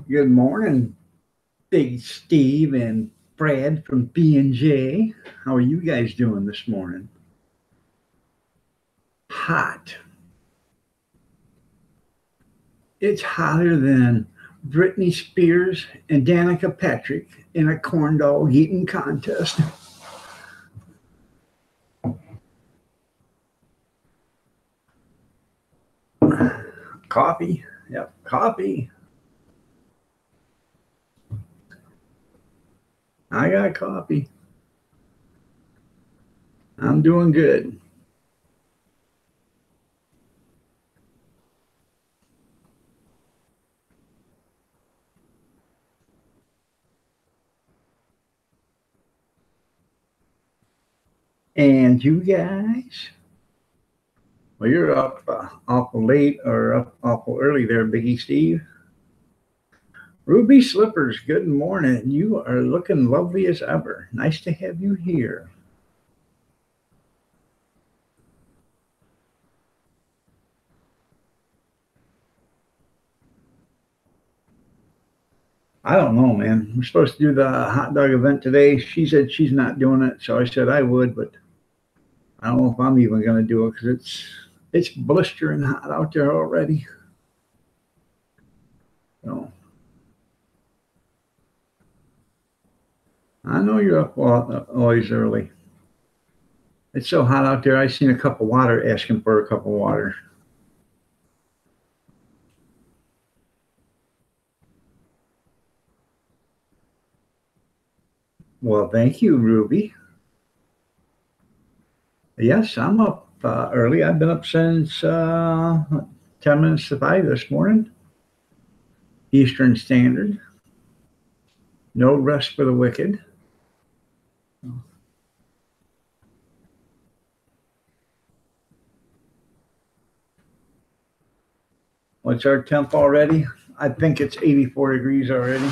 Good morning, Big Steve and Brad from B&J. How are you guys doing this morning? Hot. It's hotter than Britney Spears and Danica Patrick in a corn dog eating contest. Coffee. Yep, coffee. I got coffee. I'm doing good. And you guys? Well, you're up awful late or up awful early there, Biggie Steve. Ruby Slippers, good morning. You are looking lovely as ever. Nice to have you here. I don't know, man. We're supposed to do the hot dog event today. She said she's not doing it, so I said I would, but I don't know if I'm even going to do it because it's blistering hot out there already. So I know you're up always early. It's so hot out there. I seen a cup of water asking for a cup of water. Well, thank you, Ruby. Yes, I'm up early. I've been up since 10 minutes to 5 this morning, Eastern Standard. No rest for the wicked. What's our temp already? I think it's 84 degrees already.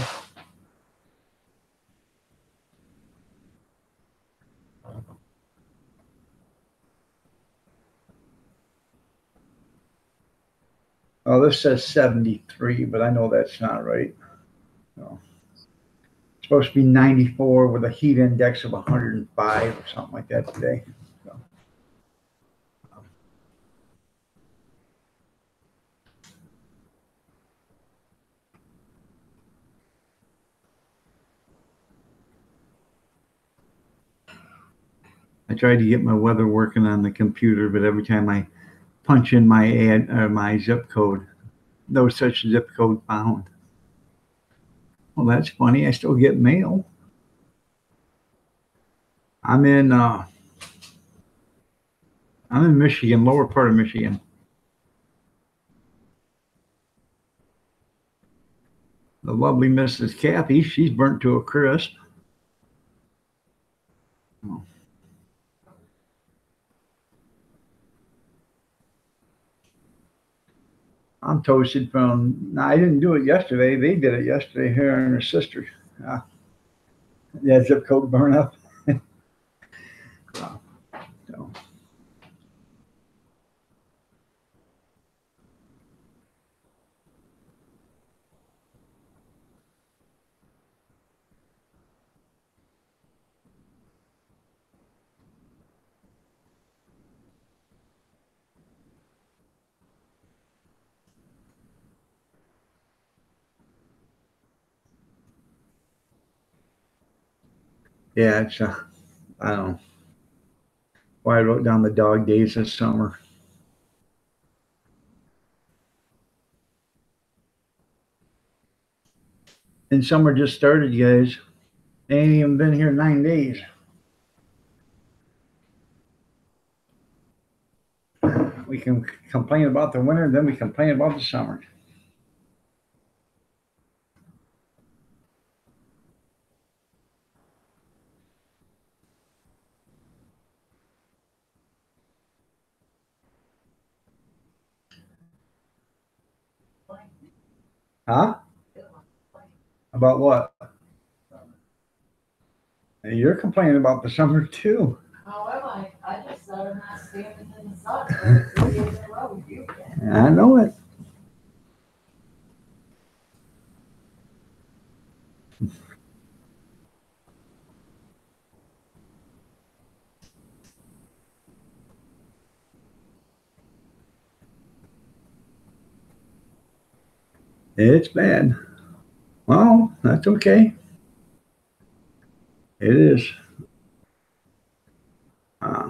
Oh, this says 73, but I know that's not right. No. It's supposed to be 94 with a heat index of 105 or something like that today. So, I tried to get my weather working on the computer, but every time I punch in my my zip code, no such zip code found. Well, that's funny. I still get mail. I'm in uh, I'm in Michigan, lower part of Michigan. The lovely Mrs. Kathy, she's burnt to a crisp. Oh, I'm toasted from. No, I didn't do it yesterday. They did it yesterday. Her and her sister. Uh, yeah, zip code burn up. So, yeah, it's. I don't know why I wrote down the dog days this summer. And summer just started, guys. They ain't even been here 9 days. We can complain about the winter, then we complain about the summer. Huh? About what? You're complaining about the summer too. I know it. It's bad. Well, that's okay. It is. Uh,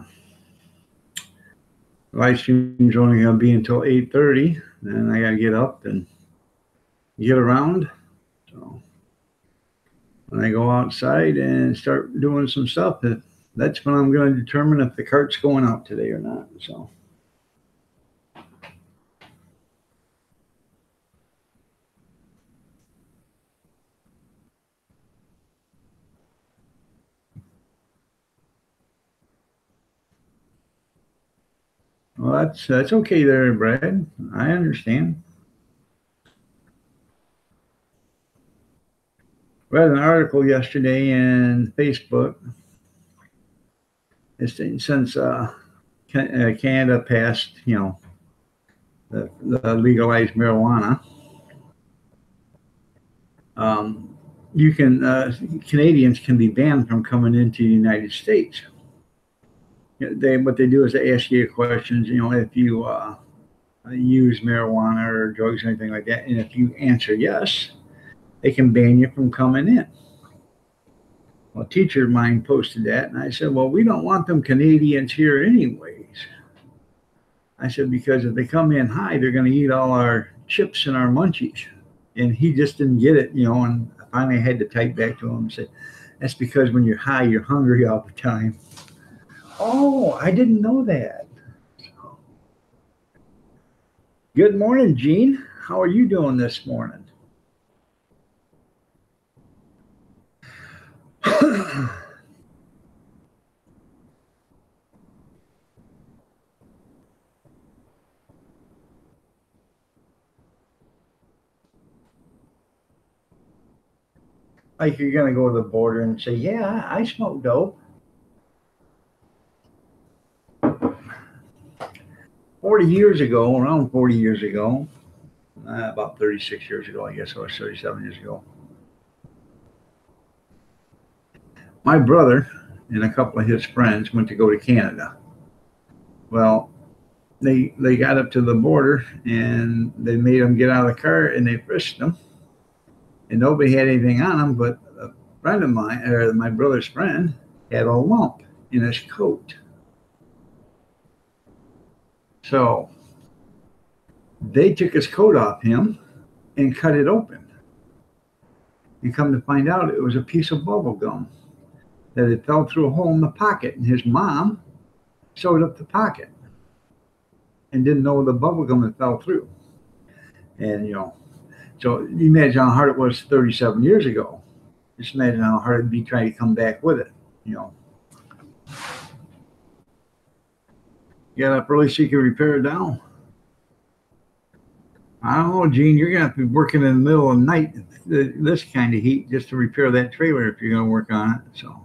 Live stream's only going to be until 8:30. Then I got to get up and get around. So when I go outside and start doing some stuff, that's when I'm going to determine if the cart's going out today or not. So. Well, that's okay there, Brad. I understand. Read an article yesterday in Facebook. Since Canada passed, the legalized marijuana, um, you can Canadians can be banned from coming into the United States. What they do is they ask you questions. If you use marijuana or drugs or anything like that, and if you answer yes, they can ban you from coming in. Well, a teacher of mine posted that, and I said, well, we don't want them Canadians here anyways. I said, because if they come in high, they're going to eat all our chips and our munchies. And he just didn't get it, and finally I had to type back to him and say, that's because when you're high, you're hungry all the time. Oh, I didn't know that. Good morning, Gene. How are you doing this morning? Like you're going to go to the border and say, yeah, I smoke dope. 40 years ago, around 40 years ago, about 36 years ago, I guess, or 37 years ago, my brother and a couple of his friends went to go to Canada. Well, they got up to the border and they made them get out of the car and they frisked them. And nobody had anything on them, but a friend of mine, or my brother's friend, had a lump in his coat. So they took his coat off him and cut it open. And come to find out, it was a piece of bubble gum that had fell through a hole in the pocket. And his mom sewed up the pocket and didn't know the bubble gum had fell through. And, so you imagine how hard it was 37 years ago. Just imagine how hard it'd be trying to come back with it. Get up early so you can repair it down. I don't know, Gene. You're gonna have to be working in the middle of the night, this kind of heat, just to repair that trailer if you're gonna work on it. So.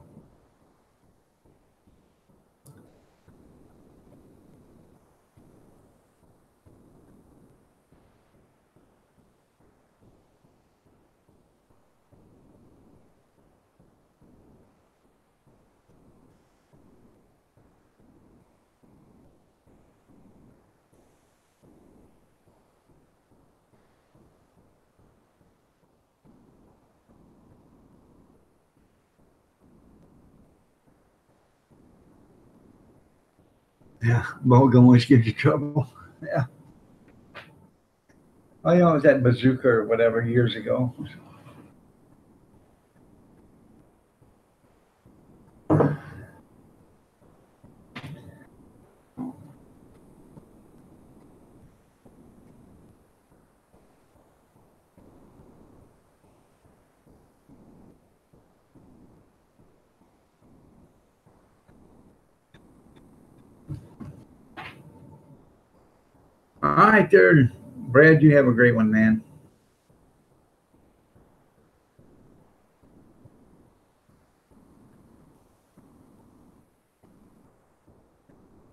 Yeah, bubblegum always gives you trouble. Yeah. Oh, it was that bazooka or whatever years ago. All right, there, Brad. You have a great one, man.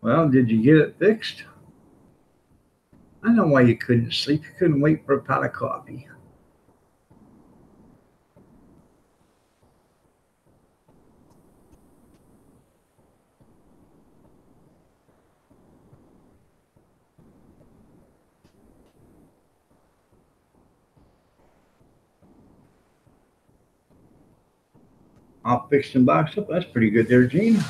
Well, did you get it fixed? I know why you couldn't sleep. You couldn't wait for a pot of coffee. all fixed and boxed up. That's pretty good there, Gene.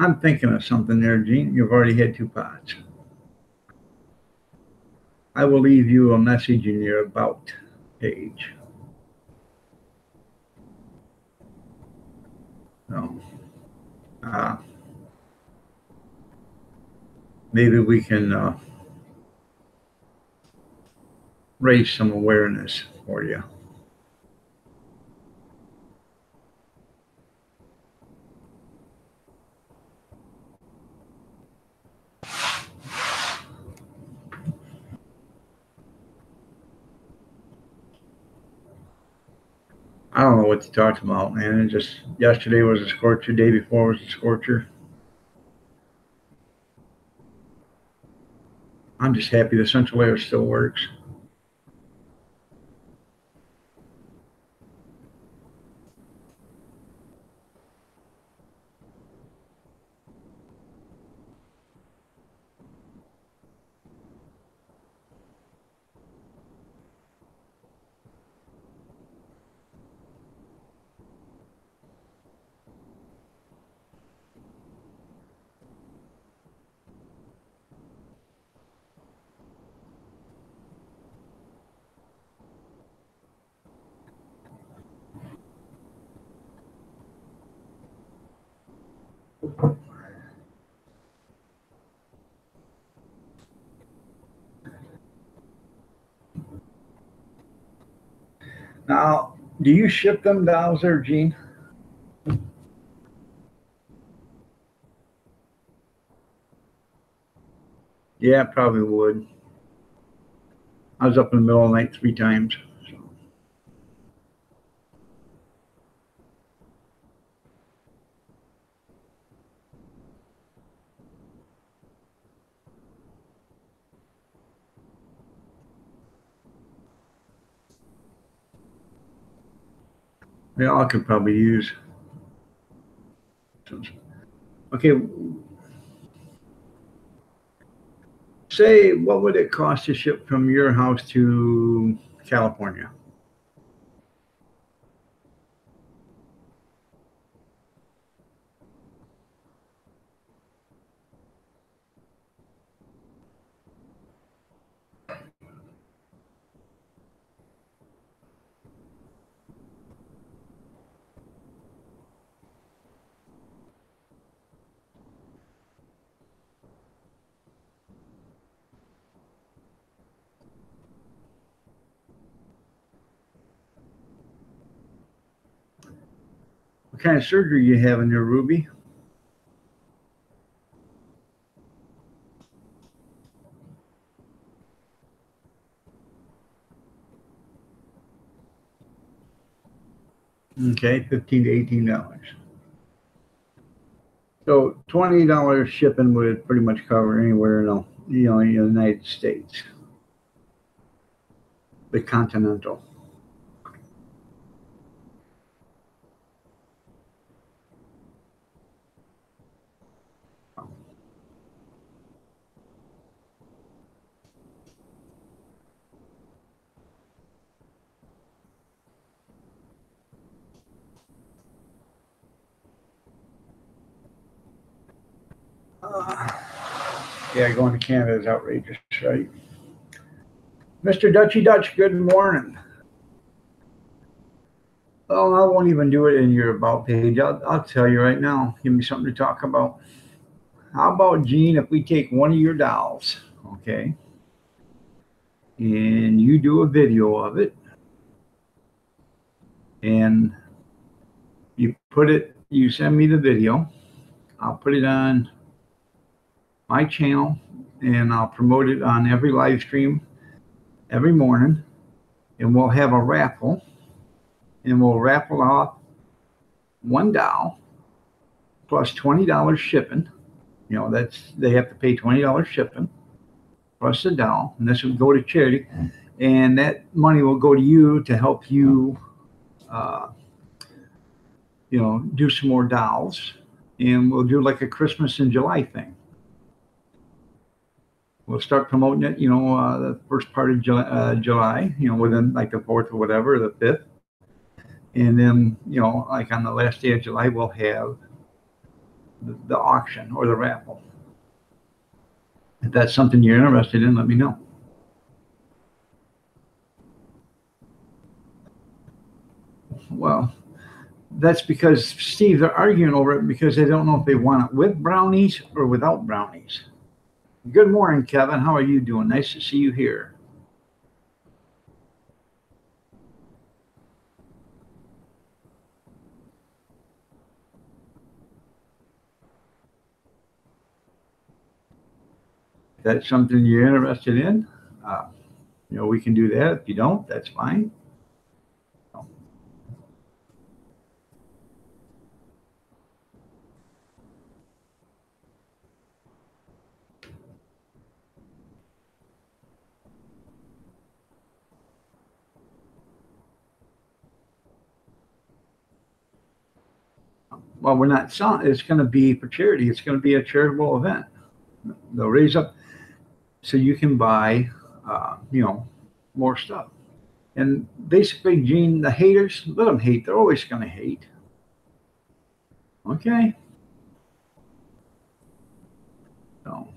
I'm thinking of something there, Gene. You've already had 2 pots. I will leave you a message in your About page. So, maybe we can raise some awareness for you. I don't know what to talk about, man. It just yesterday was a scorcher, day before was a scorcher. I'm just happy the central air still works. Now, do you ship them Dows there, Gene? Yeah, probably would. I was up in the middle of the night 3 times. So. Yeah, I could probably use. Okay. Say, what would it cost to ship from your house to California? What kind of surgery you have in there, Ruby? Okay, $15 to $18. So $20 shipping would pretty much cover anywhere in the United States. The Continental. Yeah, going to Canada is outrageous, right? Mr. Dutchy Dutch, good morning. Well, I won't even do it in your About page. I'll tell you right now. Give me something to talk about. How about, Gene, if we take one of your dolls, okay, and you do a video of it, and you send me the video. I'll put it on my channel, and I'll promote it on every live stream every morning, and we'll have a raffle, and we'll raffle off one doll, plus $20 shipping. They have to pay $20 shipping plus the doll, and this would go to charity, and that money will go to you to help you, uh, do some more dolls, and we'll do like a Christmas in July thing. We'll start promoting it, the first part of July, within like the 4th or whatever, or the 5th. And then, like on the last day of July, we'll have the auction or the raffle. If that's something you're interested in, let me know. Well, that's because, Steve, they're arguing over it because they don't know if they want it with brownies or without brownies. Good morning, Kevin. How are you doing? Nice to see you here. If that's something you're interested in, we can do that. If you don't, that's fine. Well, we're not selling. It's going to be for charity. It's going to be a charitable event. They'll raise up so you can buy, more stuff. And basically, Gene, the haters, let them hate. They're always going to hate. Okay. So.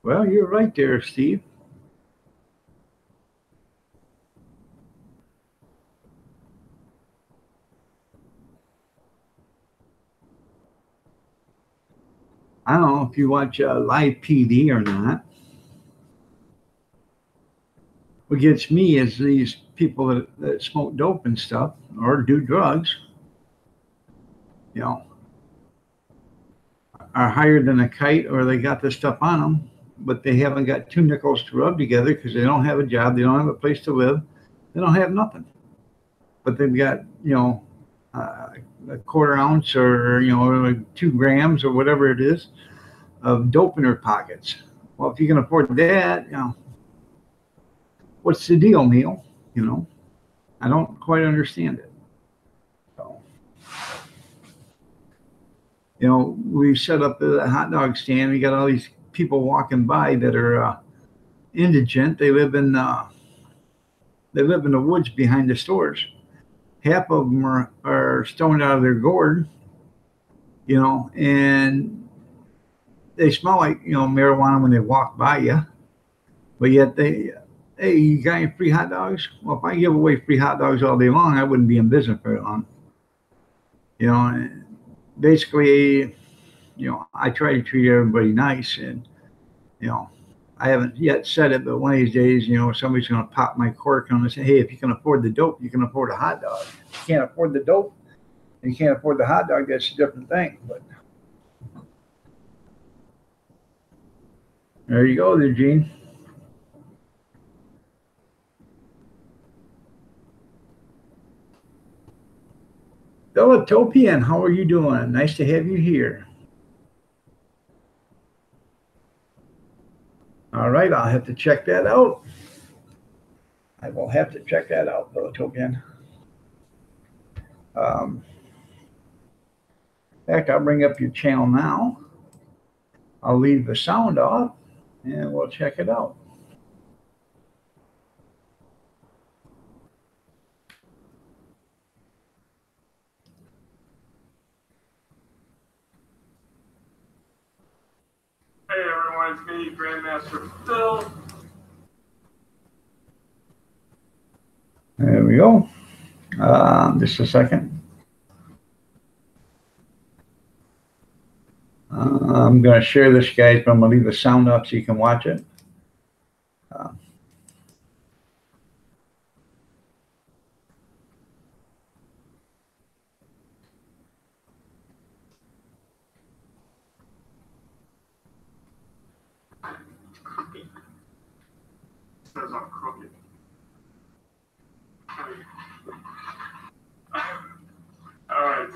Well, you're right there, Steve. I don't know if you watch live PD or not. What gets me is these people that smoke dope and stuff or do drugs, are higher than a kite, or they got this stuff on them, but they haven't got 2 nickels to rub together because they don't have a job, they don't have a place to live, they don't have nothing. But they've got, a quarter ounce or, 2 grams or whatever it is of dope in their pockets. Well, if you can afford that, what's the deal, Neil? I don't quite understand it. So, we set up a hot dog stand. We got all these people walking by that are indigent. They live in the woods behind the stores. Half of them are stoned out of their gourd, and they smell like marijuana when they walk by you, but yet hey, you got any free hot dogs? Well, if I give away free hot dogs all day long, I wouldn't be in business very long. Basically, I try to treat everybody nice, and I haven't yet said it, but one of these days, somebody's going to pop my cork and say, hey, if you can afford the dope, you can afford a hot dog. If you can't afford the dope and you can't afford the hot dog, that's a different thing. But there you go there, Gene. Delatopian, how are you doing? Nice to have you here. All right, I'll have to check that out. I will have to check that out, Delatopian. In fact, I'll bring up your channel now. I'll leave the sound off, and we'll check it out. Hey everyone, it's me, Grandmaster Phil. There we go. Just a second. I'm going to share this, guys, but I'm going to leave the sound up so you can watch it.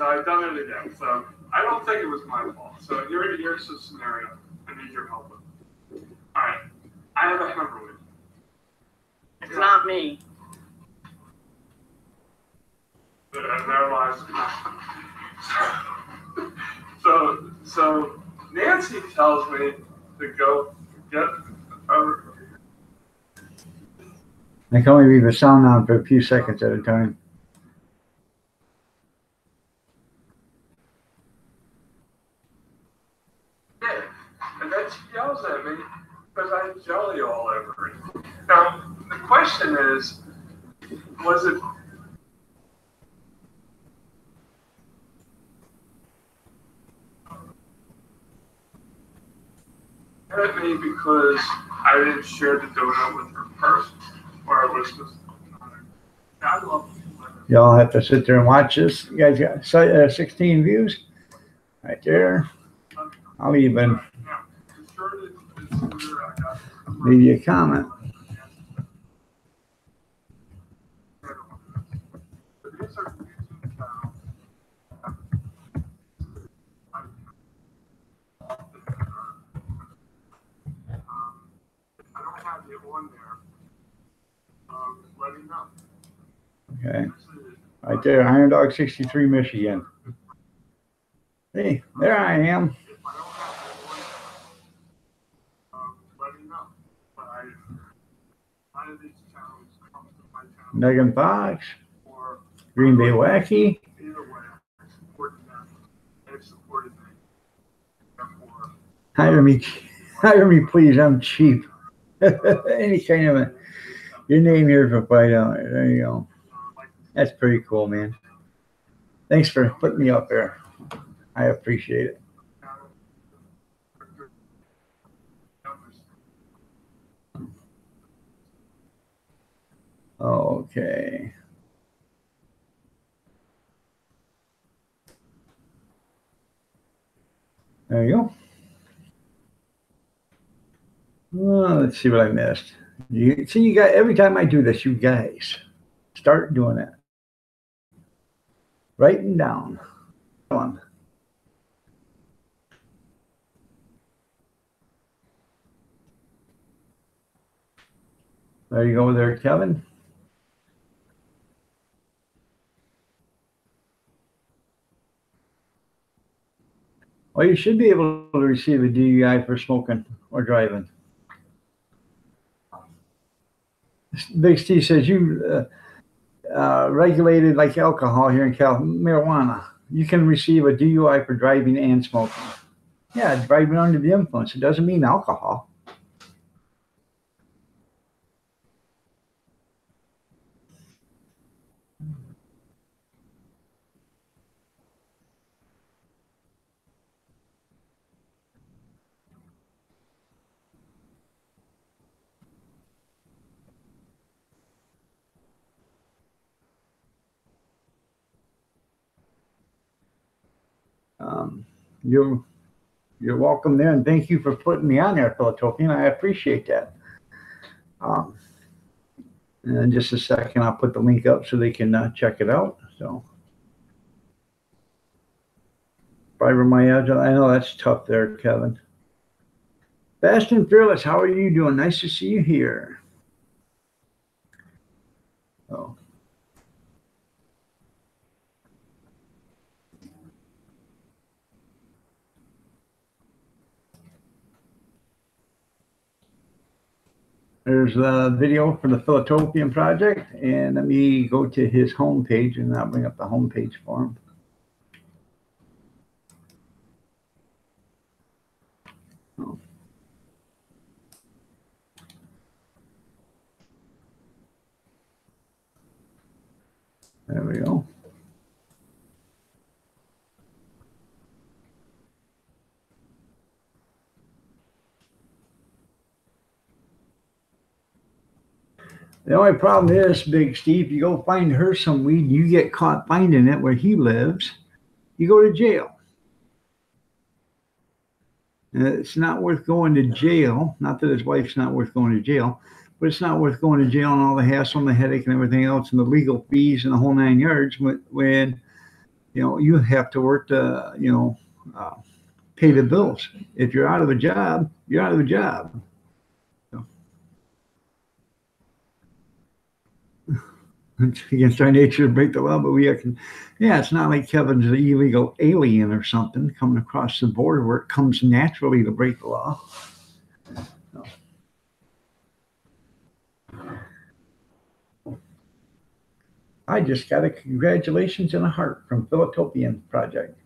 I've done it again. So I don't think it was my fault. So here's the scenario I need your help with. All right. I have a hemorrhoid. It's not me. There lies. So Nancy tells me to go get a. I can only leave the sound on for a few seconds at a time. Yeah, and then she yells at me because I have jelly all over it. Now, the question is, was it at me because I didn't share the donut with her first, or it was just, I love you. Y'all have to sit there and watch this. You guys got 16 views right there. I'll even leave you a comment. I don't have you on there. Let me know. Okay. Right there, Iron Dog 63, Michigan. Hey, there I am. If I don't have you on there, let me know. But none of these channels come to my channel. Megan Fox, Or Green Bay Wacky. either way, I supported them. They've supported me. Therefore, Hire me, please. I'm cheap. Any kind of a, your name here for $5. There you go. That's pretty cool, man. Thanks for putting me up there. I appreciate it. Okay. There you go. Well, let's see what I missed. You see, you got every time I do this, you guys start doing it. Writing down. Come on. There you go there, Kevin. Well, you should be able to receive a DUI for smoking or driving. Big Steve says you regulated like alcohol here in marijuana. You can receive a DUI for driving and smoking. Yeah, driving under the influence. It doesn't mean alcohol. You're welcome there, and thank you for putting me on there, Philadelphia. I appreciate that. And in just a second, I'll put the link up so they can check it out. So, fibromyalgia, I know that's tough there, Kevin. Fast and Fearless, how are you doing? Nice to see you here. Oh. There's a video for the Philadelphian Project, and let me go to his homepage, and I'll bring up the homepage for him. Oh. There we go. The only problem is, Big Steve, you go find her some weed, you get caught finding it where he lives, you go to jail. And it's not worth going to jail. Not that his wife's not worth going to jail, but it's not worth going to jail and all the hassle and the headache and everything else and the legal fees and the whole 9 yards when you have to work to, pay the bills. If you're out of a job, you're out of a job. So, it's against our nature to break the law, but it's not like Kevin's an illegal alien or something coming across the border where it comes naturally to break the law. So. I just got a congratulations and a heart from Philadelphian Project.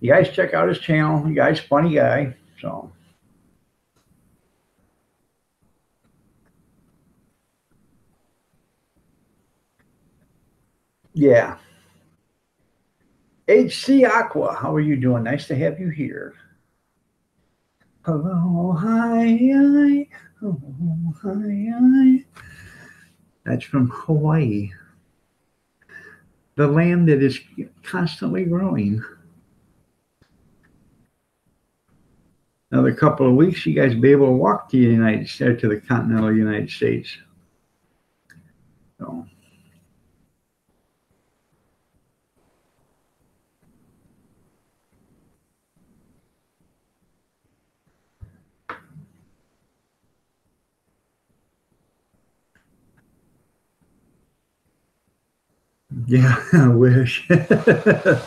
You guys check out his channel. You guys, funny guy. So. Yeah. HC Aqua, how are you doing? Nice to have you here. Hello, hi. Oh, hi. That's from Hawaii. The land that is constantly growing. Another couple of weeks, you guys will be able to walk to the United States, to the continental United States. So. Yeah, I wish. Yeah.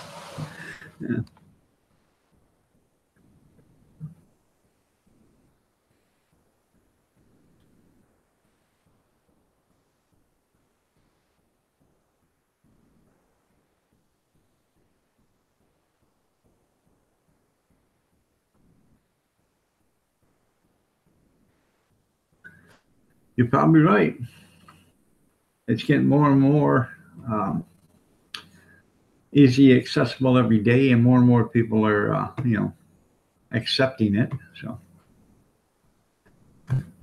You're probably right. It's getting more and more easy accessible every day, and more people are, accepting it. So,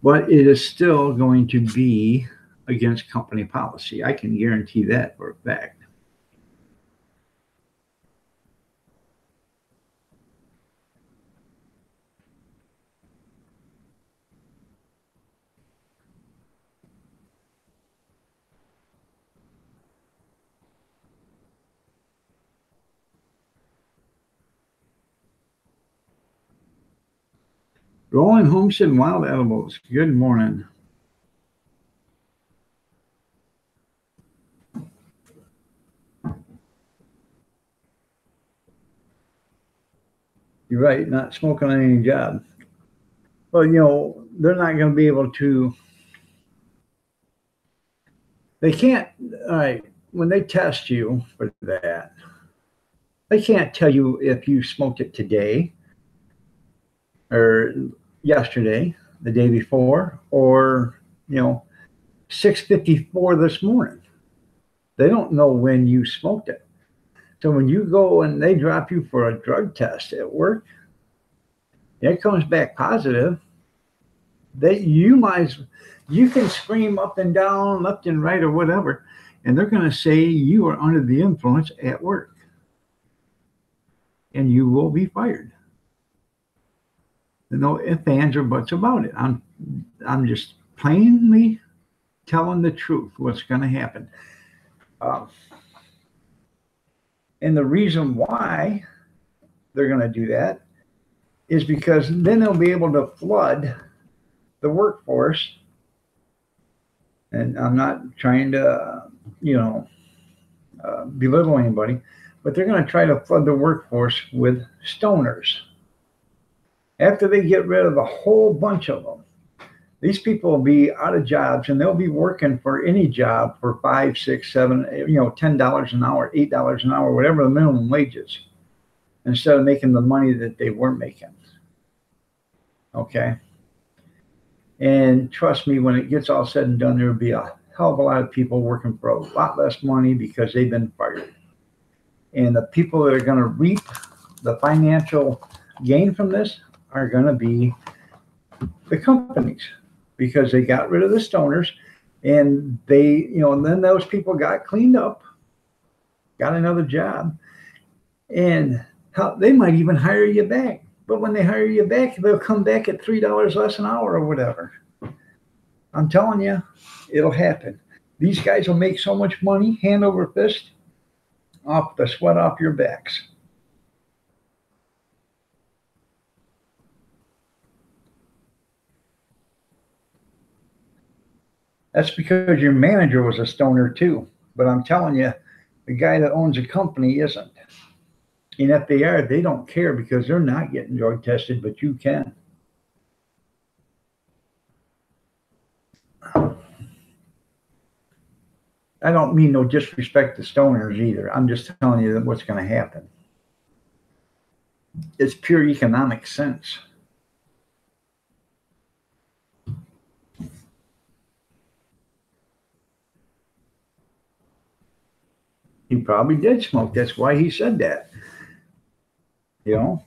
but it is still going to be against company policy. I can guarantee that for a fact. Rolling Homestead Wild Edibles. Good morning. You're right, not smoking on any job. Well, they're not going to be able to. They can't, all right, when they test you for that, they can't tell you if you smoked it today or yesterday, the day before, or 6:54 this morning. They don't know when you smoked it. So when you go and they drop you for a drug test at work, it comes back positive. You can scream up and down, left and right, or whatever, and they're going to say you are under the influence at work, and you will be fired. No ifs, ands, or buts about it. I'm just plainly telling the truth, what's going to happen. And the reason why they're going to do that is because then they'll be able to flood the workforce. And I'm not trying to, belittle anybody, but they're going to try to flood the workforce with stoners. After they get rid of a whole bunch of them, these people will be out of jobs, and they'll be working for any job for $5, $6, $7, $10 an hour, $8 an hour, whatever the minimum wage is, instead of making the money that they were making. Okay. And trust me, when it gets all said and done, there will be a hell of a lot of people working for a lot less money because they've been fired. And the people that are going to reap the financial gain from this are going to be the companies, because they got rid of the stoners, and and then those people got cleaned up, got another job, and they might even hire you back. But when they hire you back, they'll come back at $3 less an hour or whatever. I'm telling you, it'll happen. These guys will make so much money, hand over fist, off the sweat off your backs. That's because your manager was a stoner too. But I'm telling you, the guy that owns a company isn't. And if they are, they don't care because they're not getting drug tested, but you can. I don't mean no disrespect to stoners either. I'm just telling you what's going to happen. It's pure economic sense. He probably did smoke. That's why he said that. You know,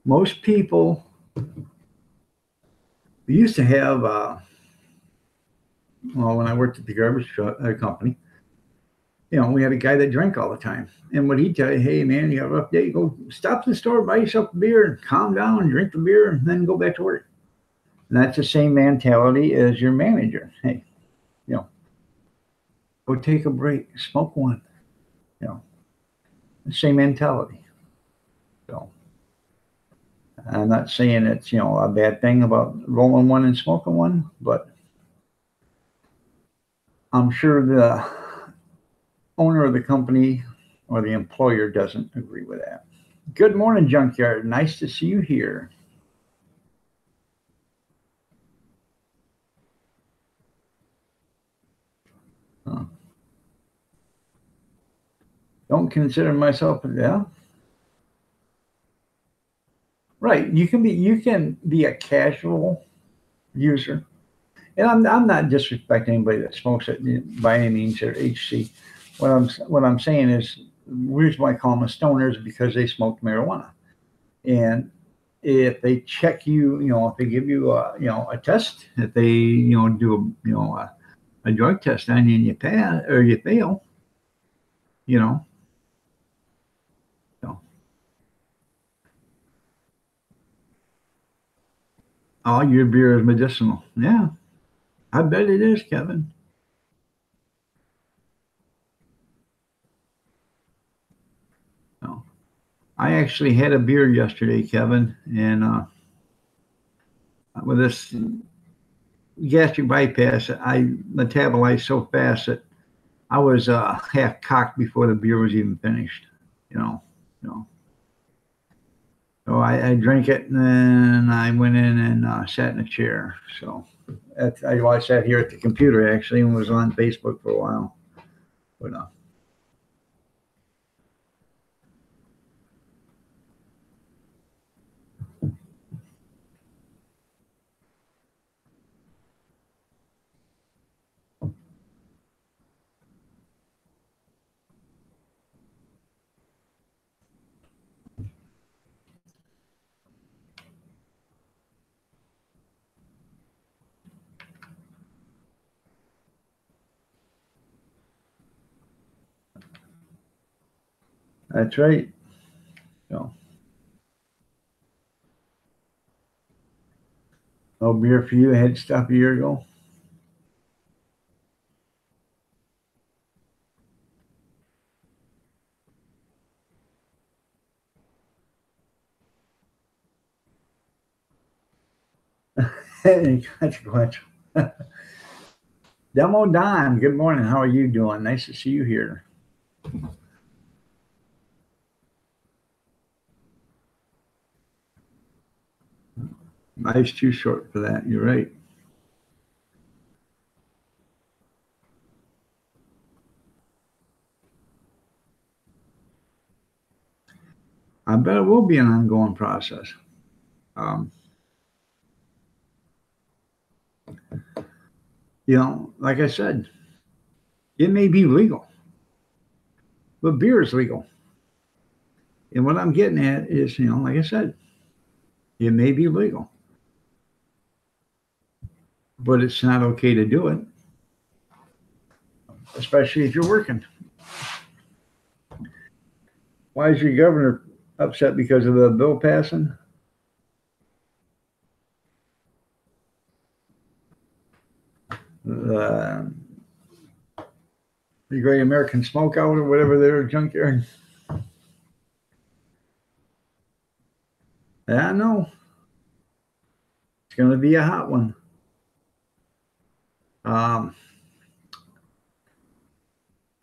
most people we used to have. Well, when I worked at the garbage company, we had a guy that drank all the time. And what he'd tell you, hey man, you got a rough day, go stop at the store, buy yourself a beer, and calm down, drink the beer, and then go back to work. And that's the same mentality as your manager. Hey, go take a break, smoke one. The same mentality. So I'm not saying it's a bad thing about rolling one and smoking one, but I'm sure the owner of the company or the employer doesn't agree with that. Good morning, Junkyard. Nice to see you here. Don't consider myself right. You can be a casual user, and I'm not disrespecting anybody that smokes it by any means or HC. What I'm saying is the reason why I call them stoners because they smoke marijuana, and if they check you, if they give you a test, if they do a drug test on you and you pass or you fail, all your beer is medicinal. Yeah, I bet it is, Kevin. No. I actually had a beer yesterday, Kevin, and with this gastric bypass, I metabolized so fast that I was half cocked before the beer was even finished. So I drank it and then I went in and sat in a chair. So I sat here at the computer actually and was on Facebook for a while. But that's right. So no beer for you. I had to stop a year ago. Inconsequential. Demo Don, good morning. How are you doing? Nice to see you here. Life's too short for that. You're right. I bet it will be an ongoing process. Like I said, it may be legal, but beer is legal. And what I'm getting at is, like I said, it may be legal, but it's not okay to do it, especially if you're working. Why is your governor upset because of the bill passing? the Great American Smokeout or whatever their junkyard. Yeah, I know. It's going to be a hot one.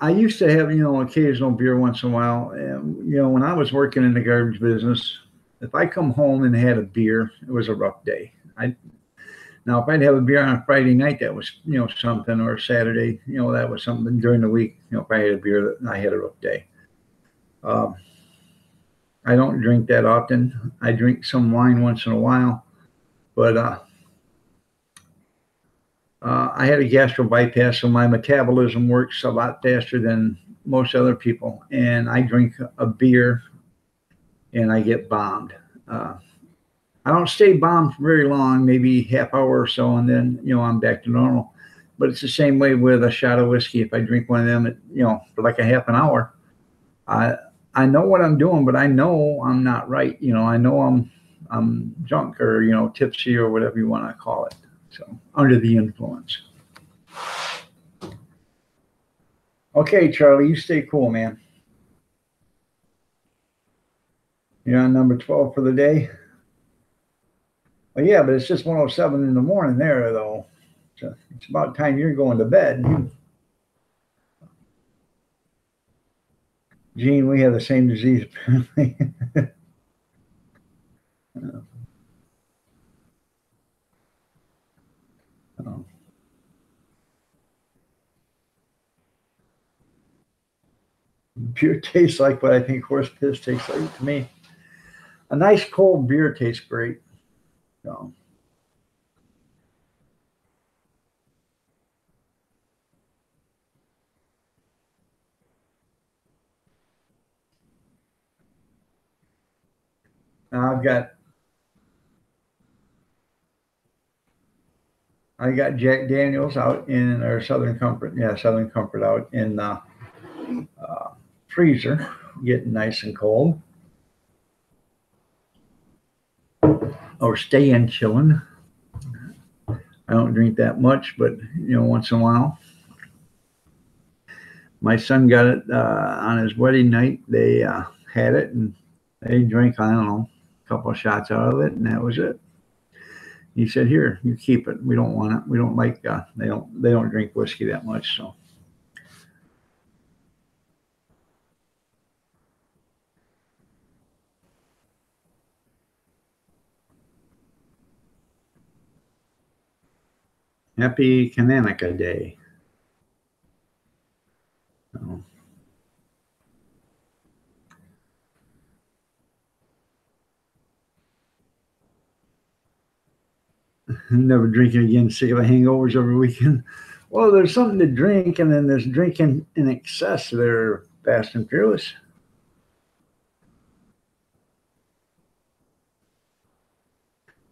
I used to have, occasional beer once in a while. And, when I was working in the garbage business, if I come home and had a beer, it was a rough day. Now, if I'd have a beer on a Friday night, that was, something, or a Saturday, that was something. During the week, if I had a beer, I had a rough day. I don't drink that often. I drink some wine once in a while, but I had a gastro bypass, so my metabolism works a lot faster than most other people. And I drink a beer, and I get bombed. I don't stay bombed for very long, maybe half hour or so, and then I'm back to normal. But it's the same way with a shot of whiskey. If I drink one of them, for like a half an hour, I know what I'm doing, but I know I'm not right. I know I'm drunk or tipsy or whatever you want to call it. So under the influence. Okay, Charlie, you stay cool, man. You're on number 12 for the day. Well, yeah, but it's just 1:07 in the morning there, though. So it's about time you're going to bed. Gene, we have the same disease, apparently. Beer tastes like what I think horse piss tastes like to me. A nice cold beer tastes great. So. Now I got Jack Daniels out in our Southern Comfort. Yeah, Southern Comfort out in the freezer, getting nice and cold. Or staying chilling. I don't drink that much, but once in a while. My son got it on his wedding night. They had it and they drank, I don't know, a couple of shots out of it, and that was it. He said, "Here, you keep it. We don't want it. We don't like. They don't drink whiskey that much." So. Happy Kananaca Day. So. Never drinking again. Sick of the hangovers every weekend. Well, there's something to drink, and then there's drinking in excess. They're fast and fearless.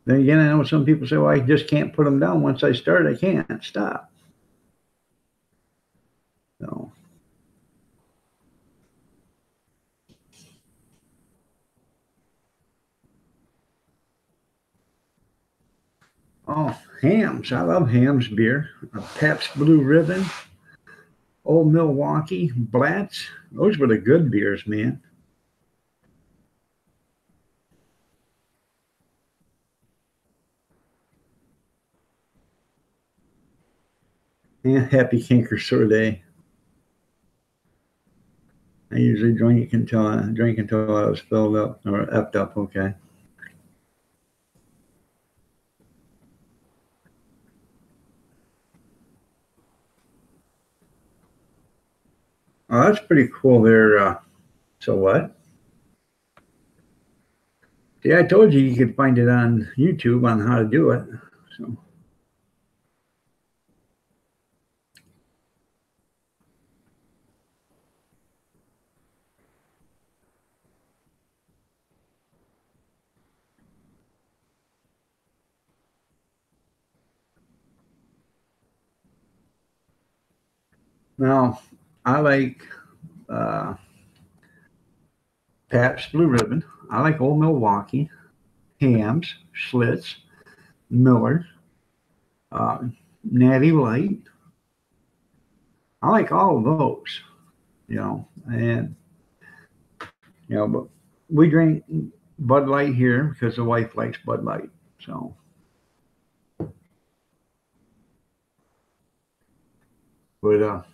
Then again, I know some people say, "Well, I just can't put them down. Once I start, I can't stop." So. Oh, Hams. I love Hams beer. A Pabst Blue Ribbon, Old Milwaukee, Blatz. Those were the good beers, man. Yeah, happy Canker Sore Day. I usually drink until I was filled up or effed up. Okay. Oh, that's pretty cool there. So what? See, I told you could find it on YouTube on how to do it. So. Now, I like Pabst Blue Ribbon. I like Old Milwaukee, Hams, Schlitz, Miller. Natty Light. I like all of those, and but we drink Bud Light here because the wife likes Bud Light. So, but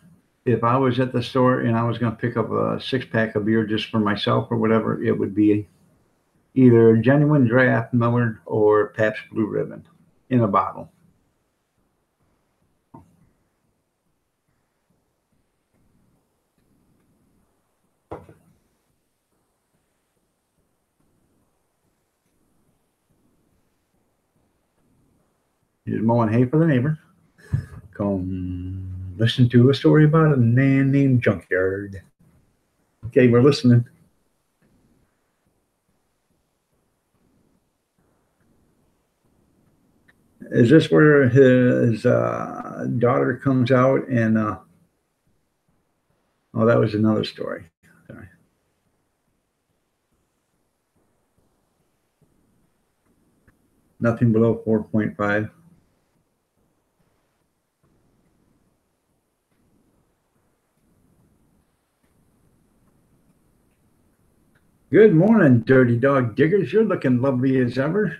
if I was at the store and I was going to pick up a 6-pack of beer just for myself or whatever, it would be either a genuine draft Miller or Pabst Blue Ribbon in a bottle. He's mowing hay for the neighbor. Come listen to a story about a man named Junkyard. Okay, we're listening. Is this where his daughter comes out and oh, that was another story. Sorry. Nothing below 4.5. Good morning, Dirty Dog Diggers. You're looking lovely as ever.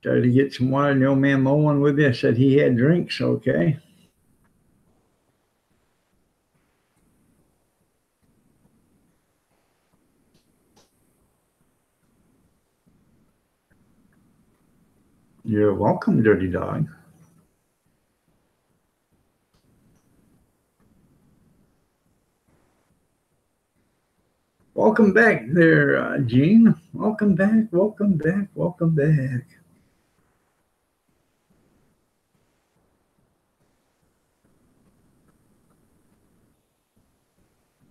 Tried to get some water. The old man mowing with you said he had drinks. Okay. You're welcome, Dirty Dog. Welcome back there, Gene. Welcome back, welcome back, welcome back.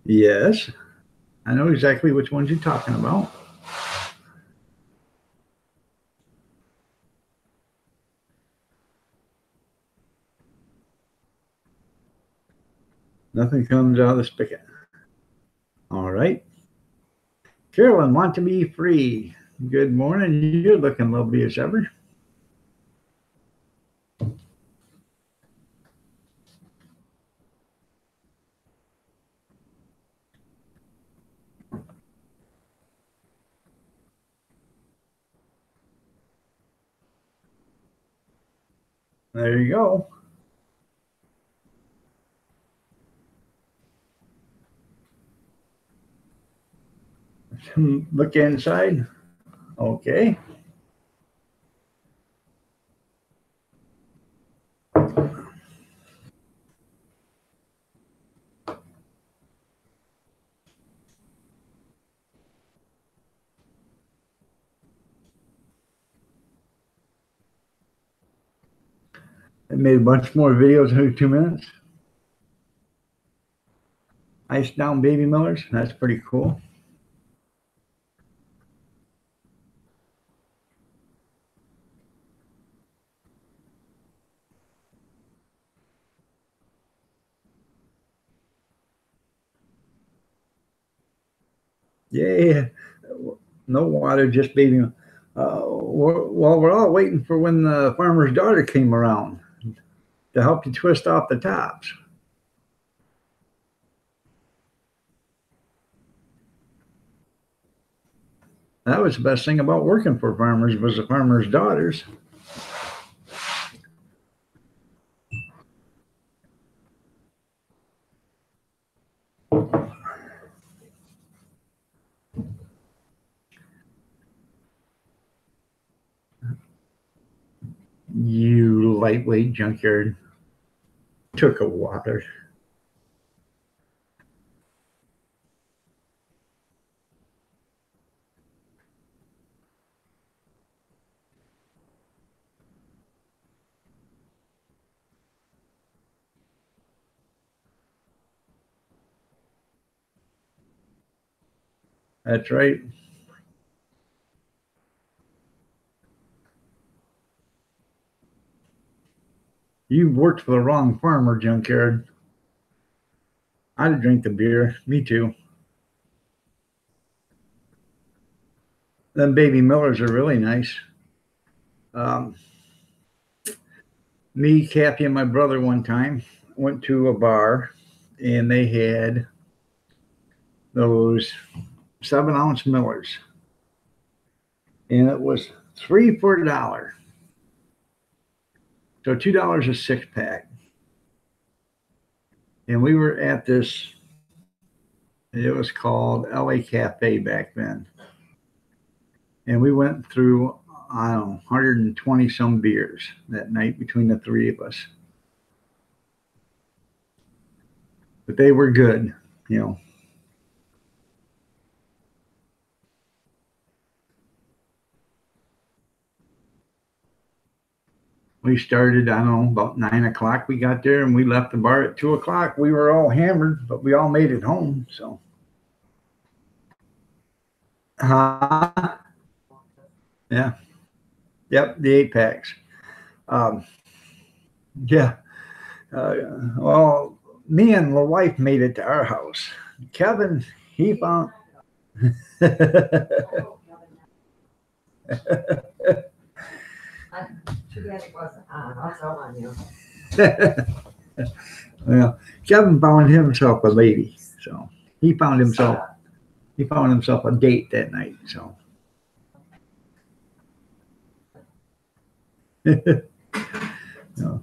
Yes, I know exactly which ones you're talking about. Nothing comes out of the spigot. All right. Carolyn, want to be free. Good morning. You're looking lovely as ever. There you go. Look inside. Okay. I made a bunch more videos in 2 minutes. Ice down baby millers. That's pretty cool. Yeah. No water, just baby. We're all waiting for when the farmer's daughter came around to help you twist off the tops. That was the best thing about working for farmers was the farmers' daughters. You lightweight junkyard. Took a water. That's right. You worked for the wrong farmer, Junkyard. I'd drink the beer. Me too. Them baby Millers are really nice. Me, Cappy, and my brother one time went to a bar, and they had those 7-ounce Millers, and it was 3 for $1. So $2 a 6-pack. And we were at this, it was called LA Cafe back then. And we went through, I don't know, 120 some beers that night between the three of us. But they were good, you know. We started, I don't know, about 9 o'clock we got there, and we left the bar at 2 o'clock. We were all hammered, but we all made it home, so. Yeah. Yep, the 8-packs. Yeah. Well, me and my wife made it to our house. Kevin, he found. Too bad it wasn't on. That's all I knew. Well, Kevin found himself a lady, so he found himself a date that night. So. No.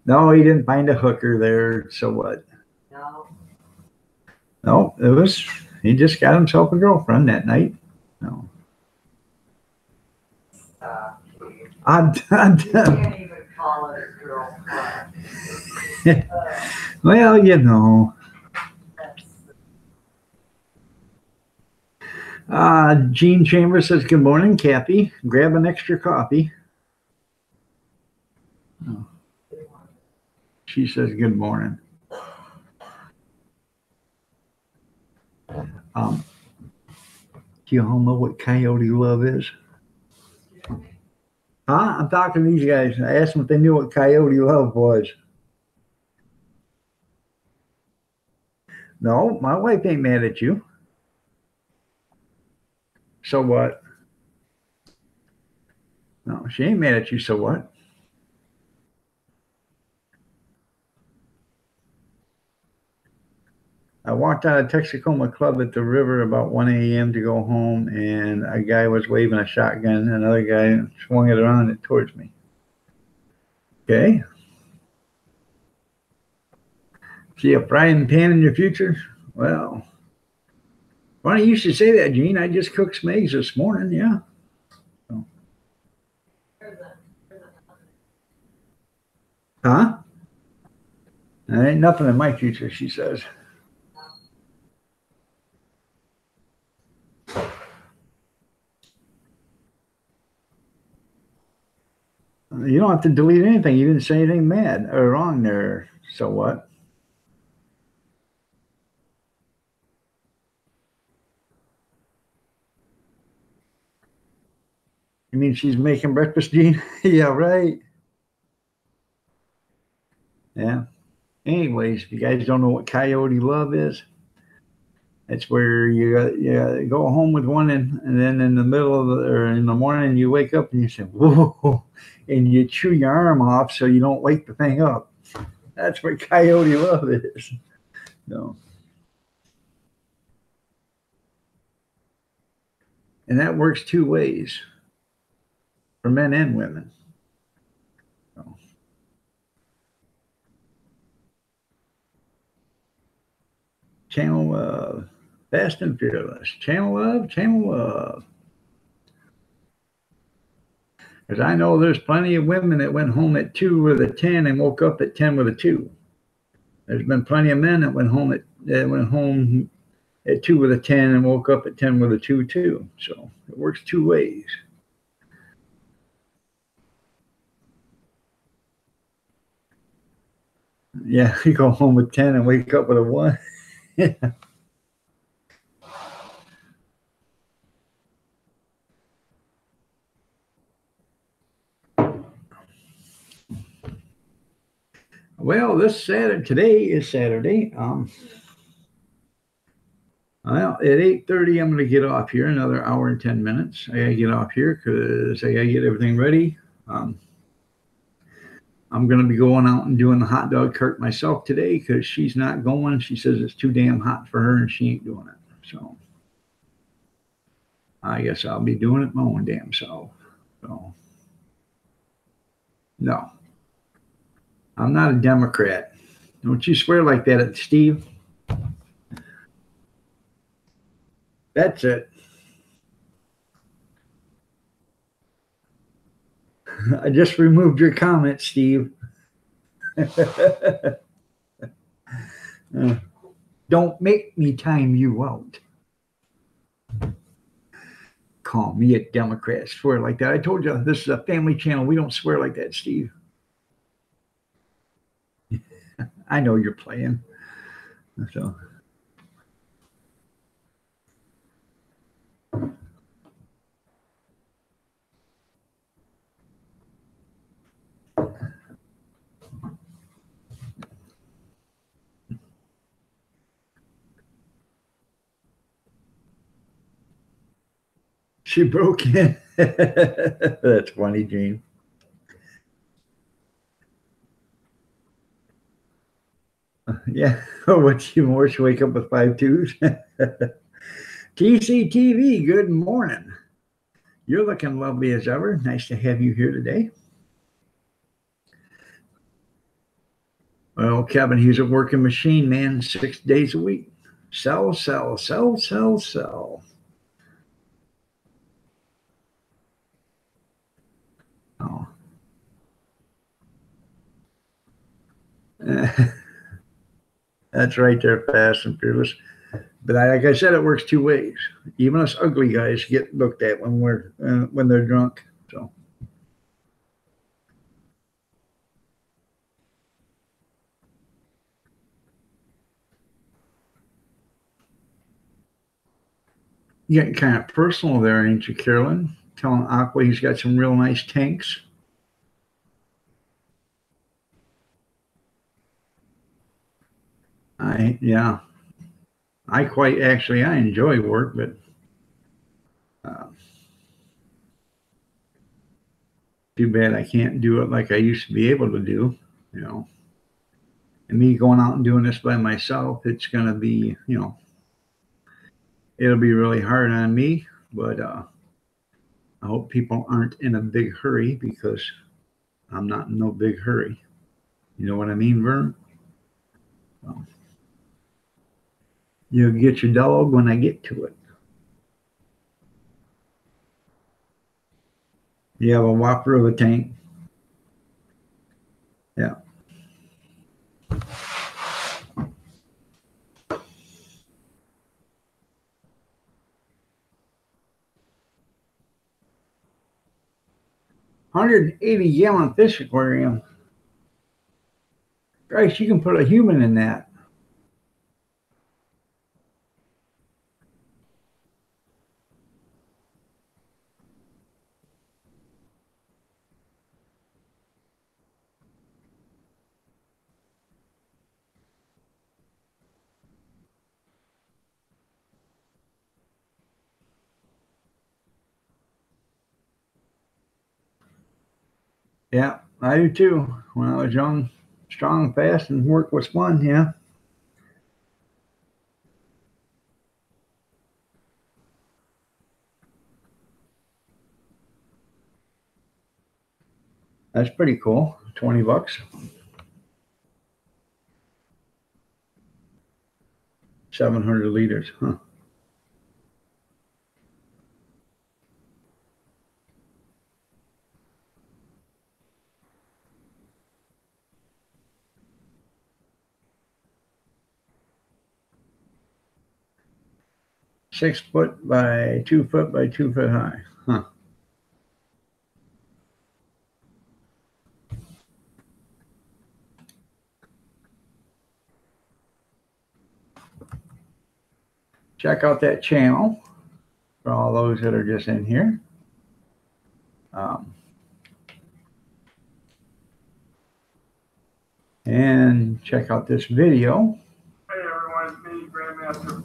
No, he didn't find a hooker there. So what? No, he just got himself a girlfriend that night. No. You can't even call it a girlfriend. Well, you know. Gene Chambers says, good morning, Cappy. Grab an extra coffee. Oh. She says, good morning. Do you all know what coyote love is? Huh? I'm talking to these guys. I asked them if they knew what coyote love was. No, my wife ain't mad at you. So what? No, she ain't mad at you. So what? I walked out of Texacoma Club at the river about 1 a.m. to go home, and a guy was waving a shotgun, and another guy swung it around it towards me. Okay. See a frying pan in your future? Well, funny you should say that, Gene. I just cooked some eggs this morning, yeah. So. Huh? There ain't nothing in my future, she says. You don't have to delete anything. You didn't say anything mad or wrong there. So what? You mean she's making breakfast, Gene? Yeah, right. Yeah. Anyways, if you guys don't know what coyote love is, it's where you go home with one, and then in the middle of or in the morning you wake up and you say, whoa, and you chew your arm off so you don't wake the thing up. That's what coyote love is. No. And that works two ways for men and women. So. Channel love. Fast and fearless. Channel love, channel love. Because I know there's plenty of women that went home at 2 with a 10 and woke up at 10 with a 2. There's been plenty of men that went home at 2 with a 10 and woke up at 10 with a 2 too. So it works two ways. Yeah, you go home with 10 and wake up with a 1. Yeah. Well, today is Saturday. Well, at 8:30, I'm going to get off here. Another hour and 10 minutes. I got to get off here because I got to get everything ready. I'm going to be going out and doing the hot dog cart myself today because she's not going. She says it's too damn hot for her and she ain't doing it. So I guess I'll be doing it my own damn self. So no, I'm not a Democrat. Don't you swear like that at Steve. That's it. I just removed your comment, Steve. Don't make me time you out. Call me a Democrat. Swear like that. I told you this is a family channel. We don't swear like that, Steve. I know you're playing. So. She broke in. That's funny, Gene. Yeah. What's you more? She wake up with 5 twos. TCTV, good morning. You're looking lovely as ever. Nice to have you here today. Well, Kevin, he's a working machine, man, 6 days a week. Sell, sell, sell, sell, sell. Oh. That's right there, fast and fearless. But like I said, it works 2 ways. Even us ugly guys get looked at when they're drunk. So. You're getting kind of personal there, ain't you, Carolyn? Telling Aqua he's got some real nice tanks. Yeah. I enjoy work, but too bad I can't do it like I used to be able to do, you know. And me going out and doing this by myself, it's going to be, you know, it'll be really hard on me, but I hope people aren't in a big hurry because I'm not in no big hurry. You know what I mean, Vern? Well, you'll get your dog when I get to it. You have a whopper of a tank. Yeah. $180-gallon fish aquarium. Christ, you can put a human in that. Yeah, I do too. When I was young, strong, fast, and work was fun, yeah. That's pretty cool. $20. 700 liters, huh? $6 foot by 2 foot by 2 foot high, huh? Check out that channel for all those that are just in here. and check out this video. Hey everyone, it's me, Grandmaster.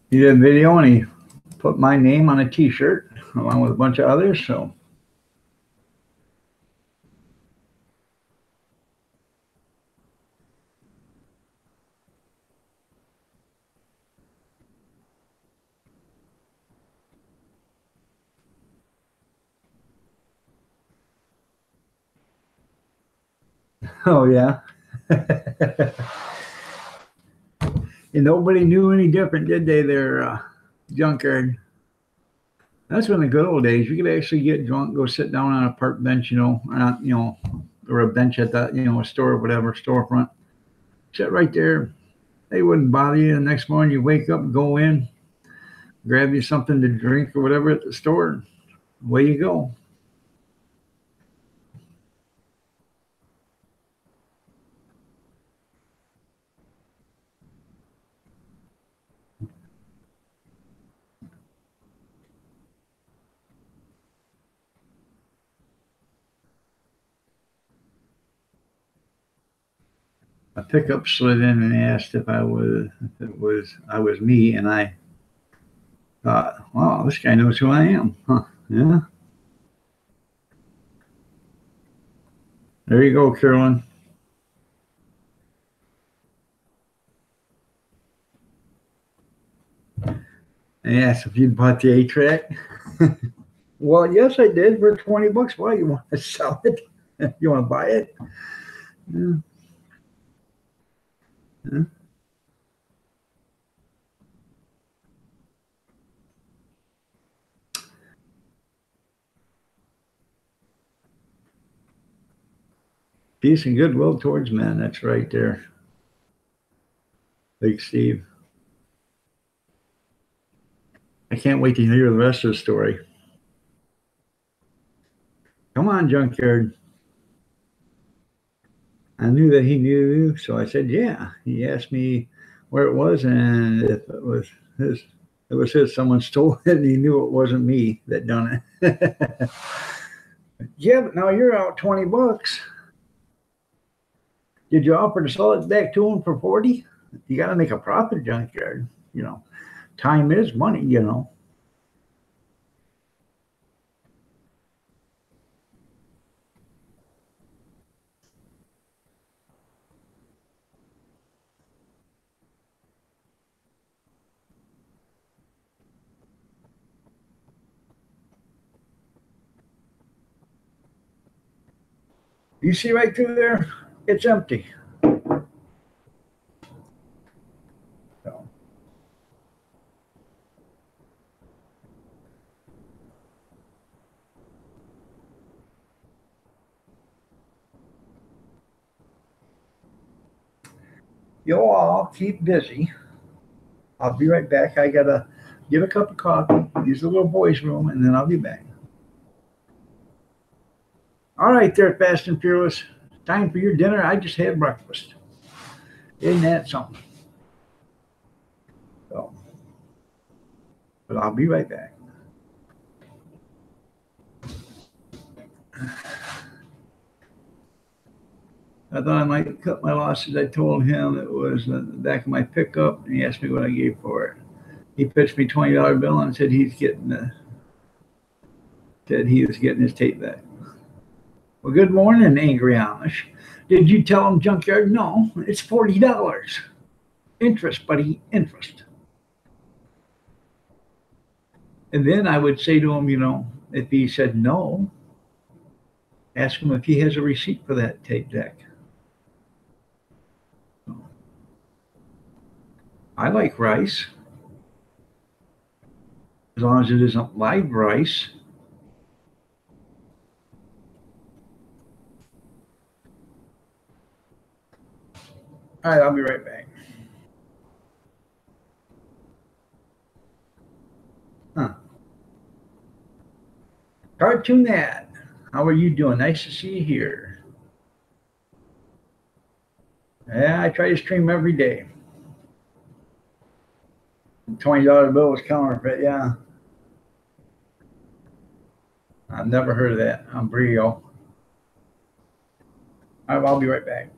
He did a video and he put my name on a t-shirt along with a bunch of others. So oh yeah. And nobody knew any different, did they? Their junkyard. That's when the good old days. You could actually get drunk, go sit down on a park bench, or not, or a bench at the, a store or whatever, storefront. Sit right there. They wouldn't bother you. The next morning you wake up, go in, grab you something to drink or whatever at the store. Away you go. A pickup slid in and asked if I was me, and I thought, wow, this guy knows who I am. Huh. Yeah. There you go, Carolyn. They asked if you'd bought the 8-track. Well, yes, I did for $20. Why you want to sell it? You want to buy it? Yeah. Yeah. Peace and goodwill towards men. That's right there. Big Steve. I can't wait to hear the rest of the story. Come on, junkyard. I knew that he knew, so I said, yeah. He asked me where it was, and if it was his, someone stole it, and he knew it wasn't me that done it. Yeah, but now you're out $20. Did you offer to sell it back to him for 40? You got to make a profit, junkyard. Time is money, You see right through there? It's empty. So. You all keep busy. I'll be right back. I got to get a cup of coffee, use the little boys' room, and then I'll be back. All right there, Fast and Fearless. Time for your dinner. I just had breakfast. Isn't that something? So, but I'll be right back. I thought I might cut my losses. I told him it was the back of my pickup, and he asked me what I gave for it. He pitched me $20 bill and said he was getting his tape back. Well, good morning, Angry Amish. Did you tell him, junkyard? No, it's $40. Interest, buddy, interest. And then I would say to him, if he said no, ask him if he has a receipt for that tape deck. I like rice, as long as it isn't live rice. All right, I'll be right back. Cartoon Ad, how are you doing? Nice to see you here. Yeah, I try to stream every day. $20 bill was counterfeit, yeah. I've never heard of that. Brio. All right, well, I'll be right back.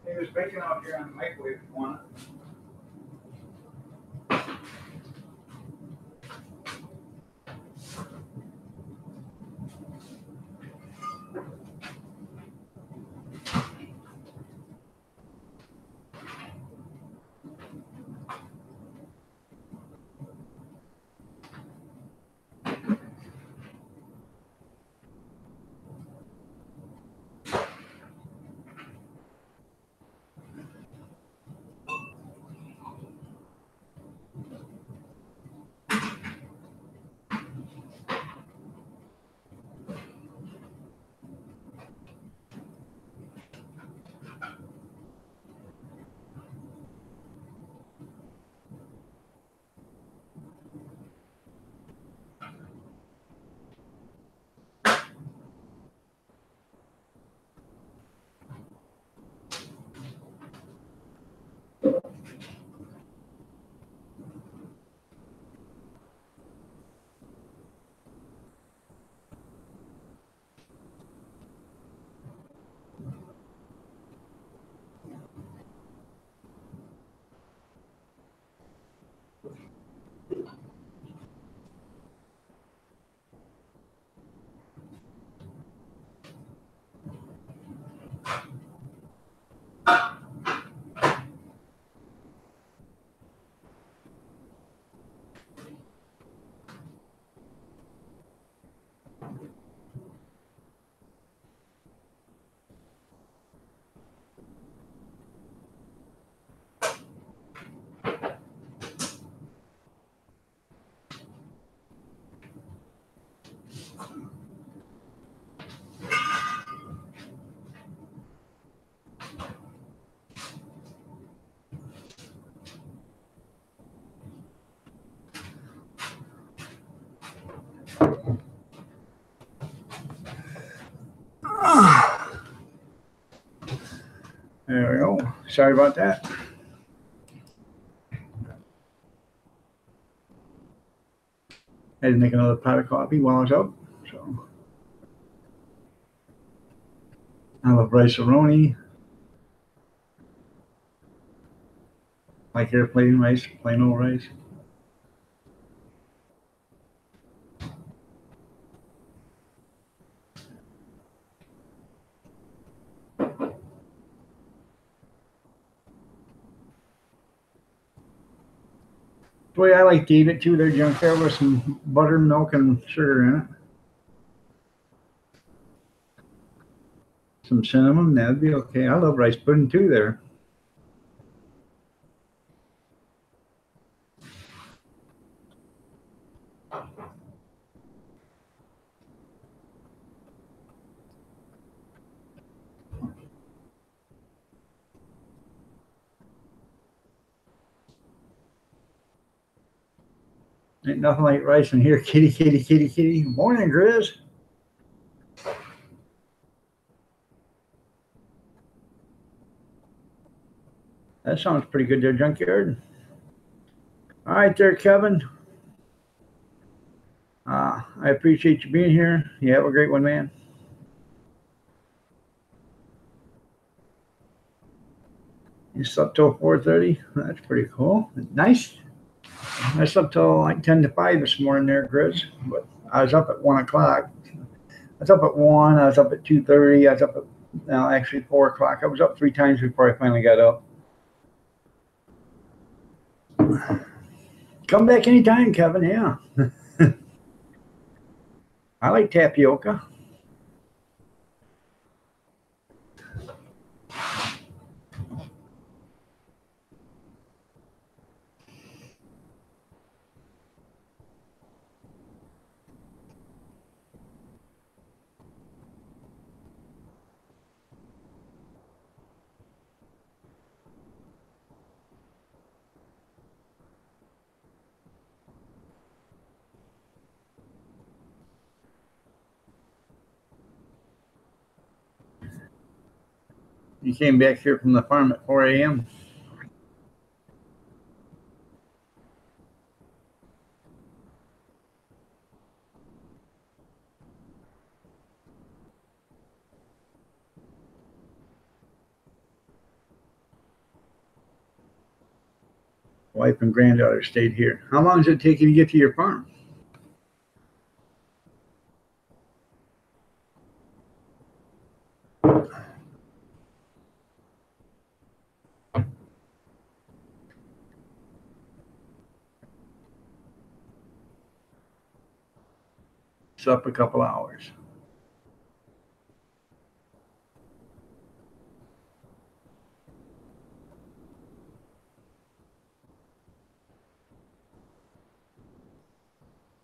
Hey, there's bacon out here on the microwave if you want it. There we go. Sorry about that. I had to make another pot of coffee while I was up. So I love rice-a-roni. Like airplane rice, plain old rice. The way I like to eat it too, there's junk there with some butter, milk, and sugar in it. Some cinnamon, that'd be okay. I love rice pudding too there. Ain't nothing like rice in here. Kitty, kitty, kitty, kitty. Morning, Grizz. That sounds pretty good there, Junkyard. All right there, Kevin. I appreciate you being here. You have a great one, man. You slept till 4:30. That's pretty cool. Nice. I slept till like 10 to 5 this morning there, Grizz. But I was up at 1 o'clock. I was up at 1. I was up at 2:30. I was up at actually 4 o'clock. I was up 3 times before I finally got up. Come back anytime, Kevin. Yeah. I like tapioca. You came back here from the farm at 4 a.m. Wife and granddaughter stayed here. How long does it take you to get to your farm? It's up a couple hours.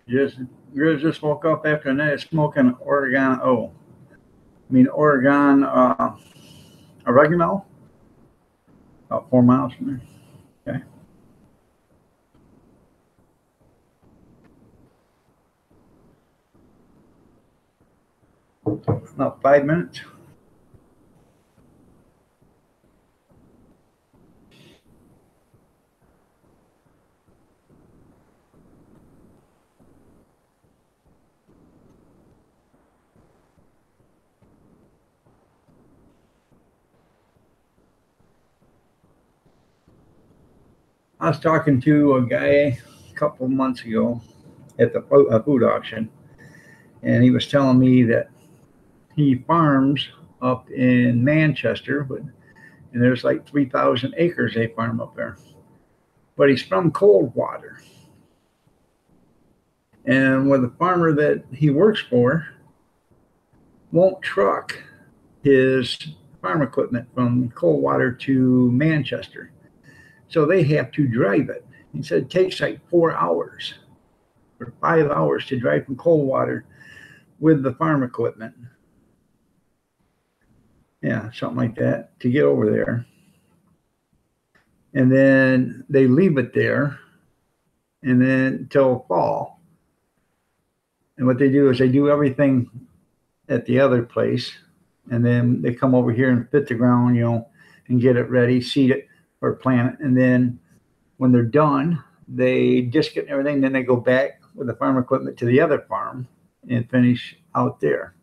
Grizz just woke up after a night of smoking Oregon. Oh, I mean Oregon oregano. About 4 miles from there. Okay. About 5 minutes. I was talking to a guy a couple of months ago at the food auction, and he was telling me that he farms up in Manchester, and there's like 3,000 acres they farm up there. But he's from Coldwater. And with the farmer that he works for won't truck his farm equipment from Coldwater to Manchester. So they have to drive it. He said it takes like 4 hours or 5 hours to drive from Coldwater with the farm equipment. Yeah, something like that to get over there. And then they leave it there and then till fall. And what they do is they do everything at the other place. And then they come over here and fit the ground, and get it ready, seed it or plant it. And then when they're done, they disc it and everything. Then they go back with the farm equipment to the other farm and finish out there.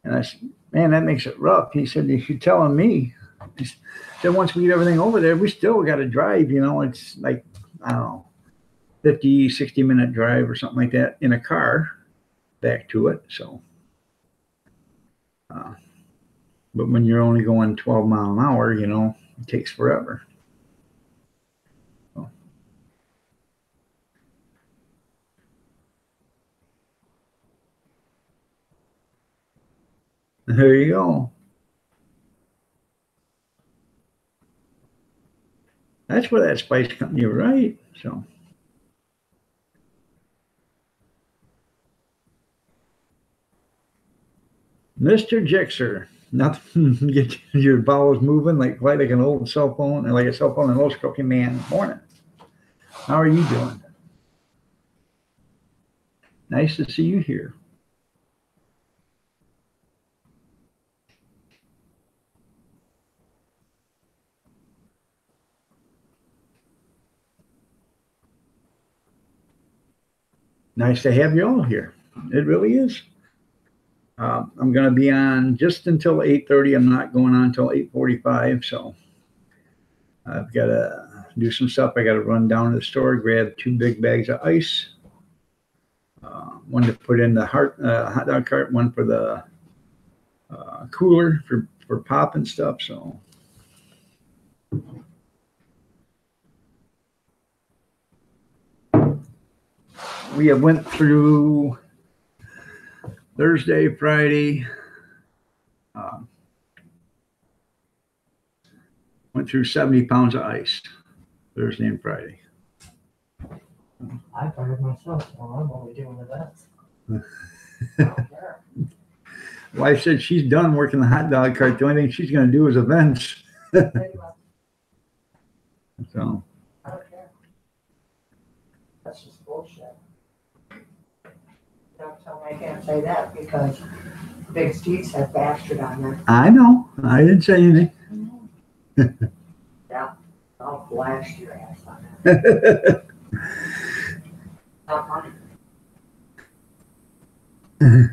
And I said, man, that makes it rough. He said, if you're telling me, he said, once we get everything over there, we still got to drive, you know, it's like, I don't know, 50, 60-minute drive or something like that in a car back to it. So, but when you're only going 12 mile an hour, you know, it takes forever. So. There you go. That's where that spice company, you're right. So. Mr. Jixer, nothing, get your bowels moving like quite like an old cell phone, and like a cell phone and old scruffy man. Morning. How are you doing? Nice to see you here. Nice to have you all here. It really is. I'm going to be on just until 8:30. I'm not going on until 8:45. So I've got to do some stuff. I got to run down to the store, grab 2 big bags of ice. One to put in the hot dog cart, one for the cooler for pop and stuff. So. We have went through Thursday, Friday, went through 70 pounds of ice Thursday and Friday. I fired myself, so I'm only doing the best. Wife said she's done working the hot dog cart. The only thing she's going to do is events. So. I don't care. That's just bullshit. Don't tell me I can't say that because Big Steve said bastard on there. I know. I didn't say anything. Yeah, I'll blast your ass on that. Not funny. You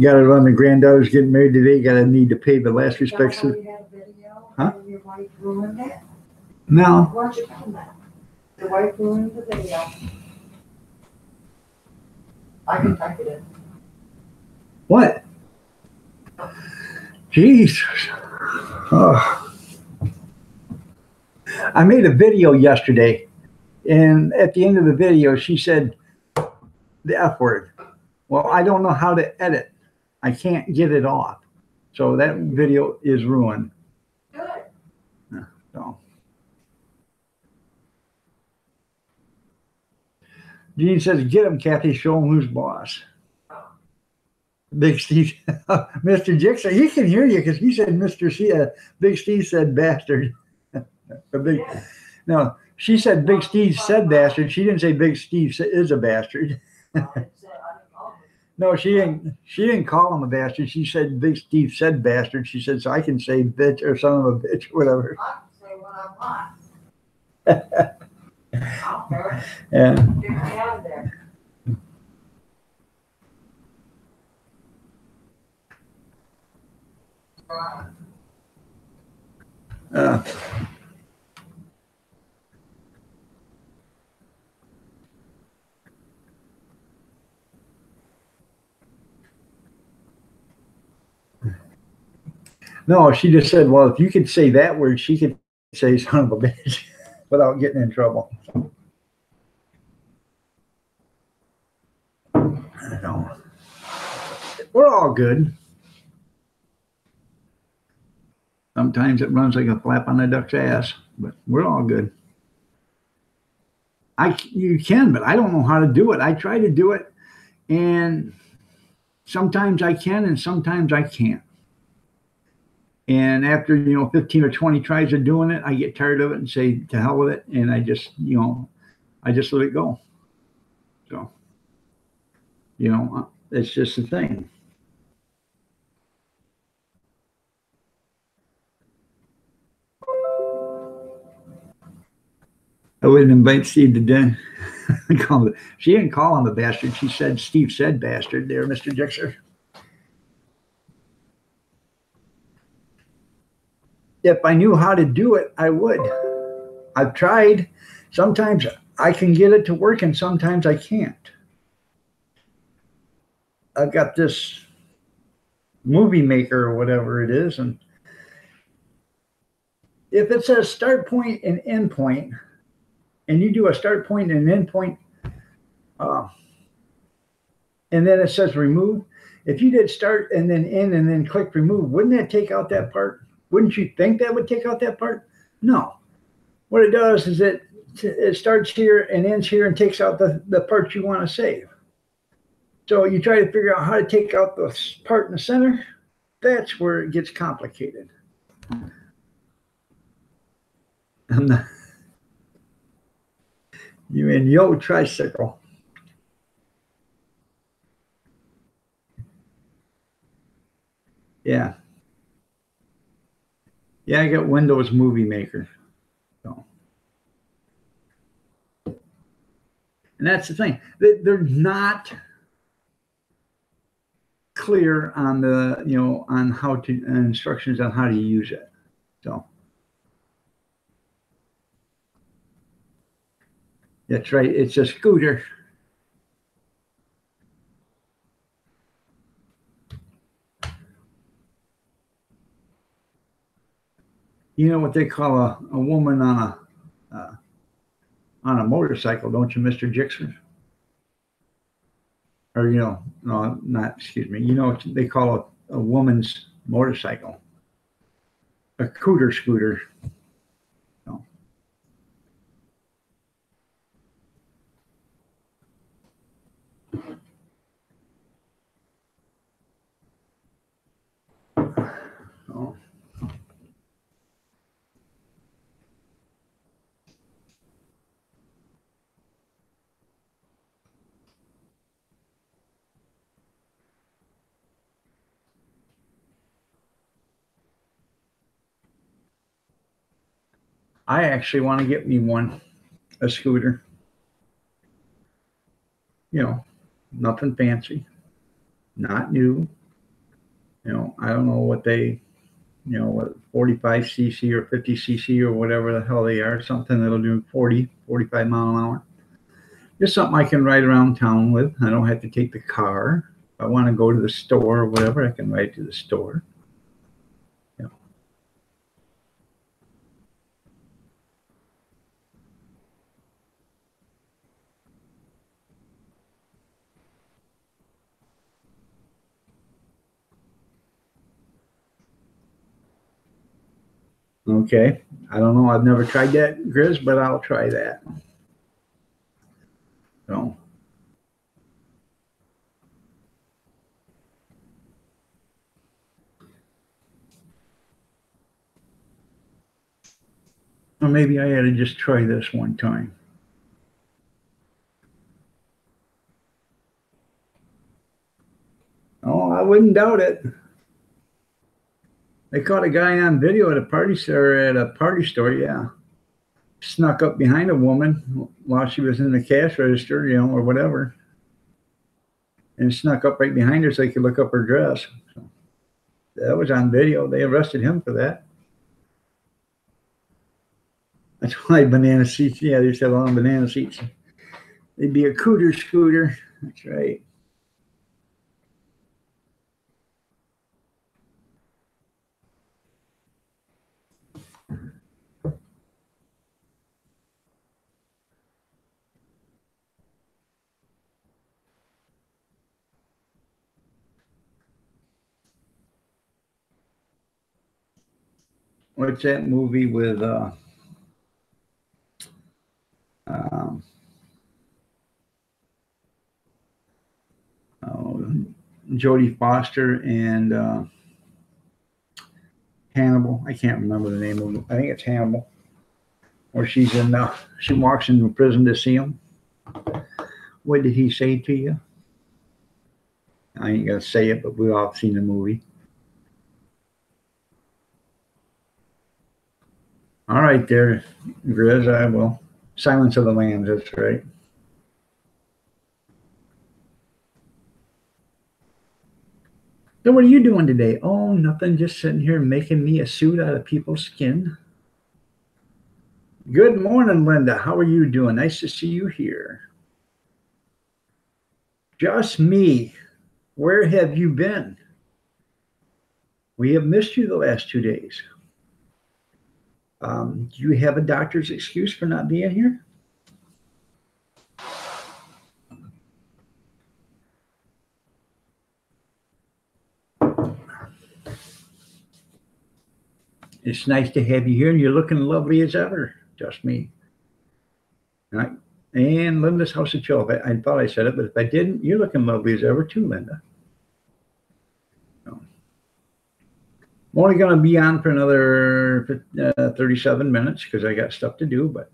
got to run. The granddaughter's getting married today. Got to need to pay the last respects. You had a video Huh? and your wife ruined it. No. Why'd you tell that? Your wife ruined the video. I can type it in. What? Jeez. Oh. I made a video yesterday, and at the end of the video, she said the F word. Well, I don't know how to edit. I can't get it off. So that video is ruined. Good. So. Gene says, get him, Kathy. Show him who's boss. Big Steve, Mr. Jixer, he can hear you because he said Mr. C. Big Steve said bastard. No, she said Big Steve said bastard. She didn't say Big Steve is a bastard. No, she didn't call him a bastard. She said Big Steve said bastard. She said, so I can say bitch or son of a bitch or whatever. I can say what I want. I don't care. Yeah. Get me out of there. No, she just said, well, if you could say that word, she could say son of a bitch without getting in trouble. I know. We're all good. Sometimes it runs like a flap on a duck's ass, but we're all good. You can, but I don't know how to do it. I try to do it, and sometimes I can, and sometimes I can't. And after 15 or 20 tries of doing it, I get tired of it and say to hell with it, and I just let it go. So, it's just a thing. I wouldn't invite Steve to dinner. She didn't call him a bastard. She said Steve said bastard there, Mr. Dixer. If I knew how to do it, I would. I've tried. Sometimes I can get it to work and sometimes I can't. I've got this movie maker or whatever it is, and if it says start point and end point, and you do a start point and end point, and then it says remove, if you did start and then end and then click remove, wouldn't that take out that part? Wouldn't you think that would take out that part? No. What it does is it starts here and ends here and takes out the part you want to save. So you try to figure out how to take out the part in the center. That's where it gets complicated. You mean yo tricycle? Yeah. Yeah, I got Windows Movie Maker. So. And that's the thing. They're not clear on the, on how to, instructions on how to use it. So. That's right. It's a scooter. You know what they call a woman on a motorcycle, don't you, Mr. Jixer? Or, no, not, excuse me. You know what they call a woman's motorcycle? A cooter scooter. No. Oh. I actually want to get me one, a scooter. Nothing fancy, not new. I don't know what they, what 45cc or 50cc or whatever the hell they are, something that'll do 40, 45 mile an hour. Just something I can ride around town with. I don't have to take the car. If I want to go to the store or whatever, I can ride to the store. Okay. I don't know. I've never tried that, Grizz, but I'll try that. So. Or maybe I ought to just try this one time. Oh, I wouldn't doubt it. They caught a guy on video at a party store, yeah. Snuck up behind a woman while she was in the cash register, or whatever. And snuck up right behind her so he could look up her dress. So that was on video. They arrested him for that. That's why banana seats, yeah, they used to have long banana seats. They'd be a cooter scooter. That's right. What's that movie with Jodie Foster and Hannibal? I can't remember the name of it. I think it's Hannibal. Or she walks into prison to see him. What did he say to you? I ain't gonna say it, but we've all seen the movie. All right there, Grizz, I will Silence of the Lambs, that's right. So what are you doing today? Oh, nothing, just sitting here making me a suit out of people's skin. Good morning, Linda. How are you doing? Nice to see you here. Just me. Where have you been? We have missed you the last 2 days. Do you have a doctor's excuse for not being here? It's nice to have you here, and you're looking lovely as ever. Just me. All right. And Linda's House of Chill. I thought I said it, but if I didn't, you're looking lovely as ever too, Linda. I'm only going to be on for another 37 minutes because I got stuff to do, but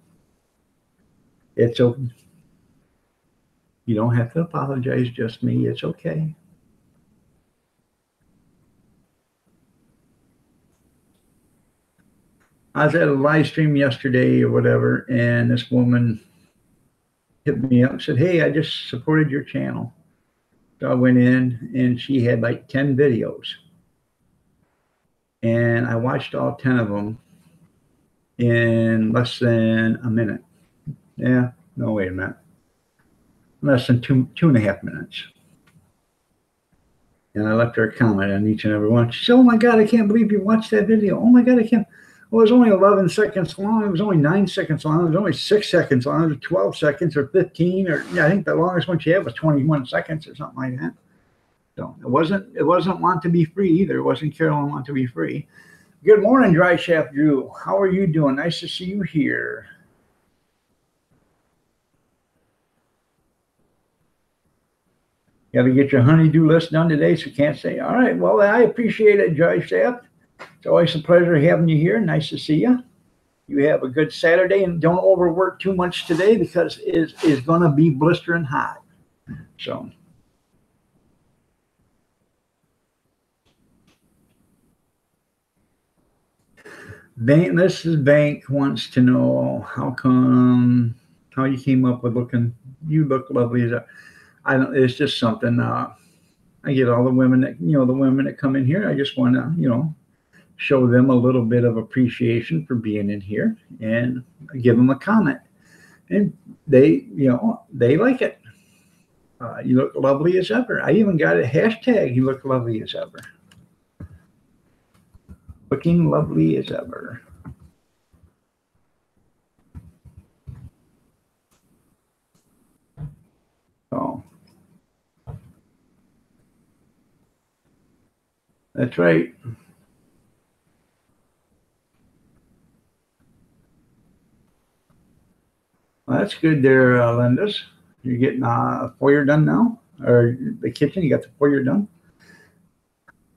it's okay. You don't have to apologize, just me. It's okay. I was at a live stream yesterday or whatever, and this woman hit me up and said, hey, I just supported your channel. So I went in, and she had like 10 videos. And I watched all 10 of them in less than a minute. Yeah, no, wait a minute. Less than two and a half minutes. And I left her a comment on each and every one. She said, oh my God, I can't believe you watched that video. Oh my God, I can't. Well, it was only 11 seconds long. It was only 9 seconds long. It was only 6 seconds long. It was 12 seconds or 15 or yeah, I think the longest one she had was 21 seconds or something like that. So it wasn't Want to Be Free either. It wasn't Carolyn Want to Be Free. Good morning, Dry Shaft Drew. How are you doing? Nice to see you here. Got to get your honeydew list done today, so you can't say, all right, well, I appreciate it, Dry Shaft. It's always a pleasure having you here. Nice to see you. You have a good Saturday, and don't overwork too much today because it's going to be blistering hot. So. Mrs. Bank wants to know how you came up with you look lovely as it's just something. I get all the women that come in here. I just want to, show them a little bit of appreciation for being in here and give them a comment. And they like it. You look lovely as ever. I even got a hashtag, you look lovely as ever. Looking lovely as ever. Oh, that's right. Well, that's good there, Linda's. You're getting foyer done now? Or the kitchen, you got the foyer done?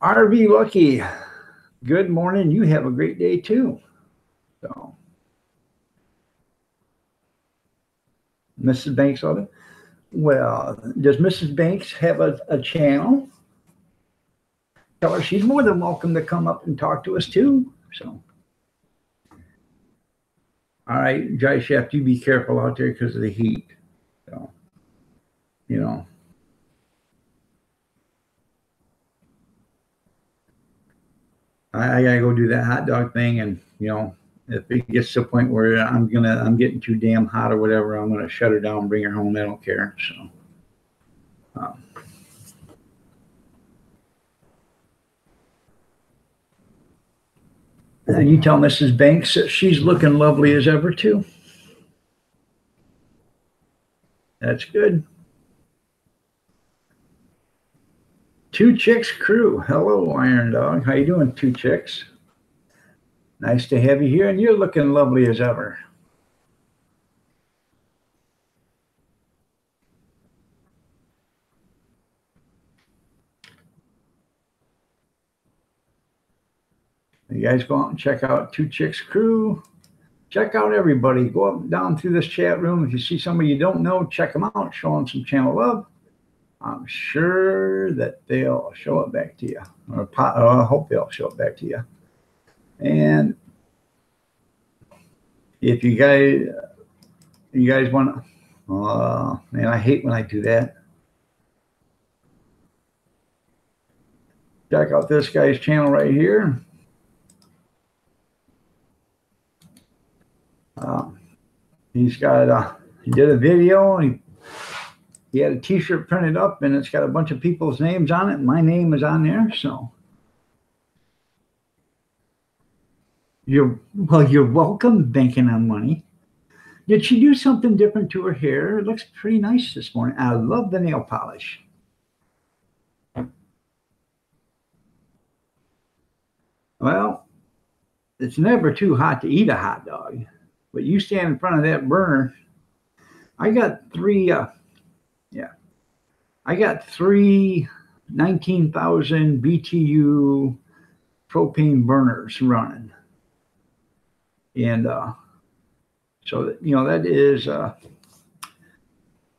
RV Lucky. Good morning. You have a great day too. So, Mrs. Banks, well, does Mrs. Banks have a channel? Tell her she's more than welcome to come up and talk to us too. So, all right, Dry Shaft, you be careful out there because of the heat. So, I gotta go do that hot dog thing, and if it gets to the point where I'm getting too damn hot or whatever, I'm gonna shut her down and bring her home. I don't care. So, and you tell Mrs. Banks that she's looking lovely as ever too. That's good. Two Chicks crew. Hello, Iron Dog. How you doing, Two Chicks? Nice to have you here, and you're looking lovely as ever. You guys go out and check out Two Chicks crew. Check out everybody. Go up down through this chat room. If you see somebody you don't know, check them out. Show them some channel love. I'm sure that they'll show it back to you. Or I hope they'll show it back to you. And if you guys, You guys want to? Oh, man, I hate when I do that. Check out this guy's channel right here. He's got, he did a video. He had a t-shirt printed up and it's got a bunch of people's names on it. And my name is on there. So you're welcome, banking on money. Did she do something different to her hair? It looks pretty nice this morning. I love the nail polish. Well, it's never too hot to eat a hot dog, but you stand in front of that burner. I got three, I got three 19,000 BTU propane burners running. And so, you know, that is,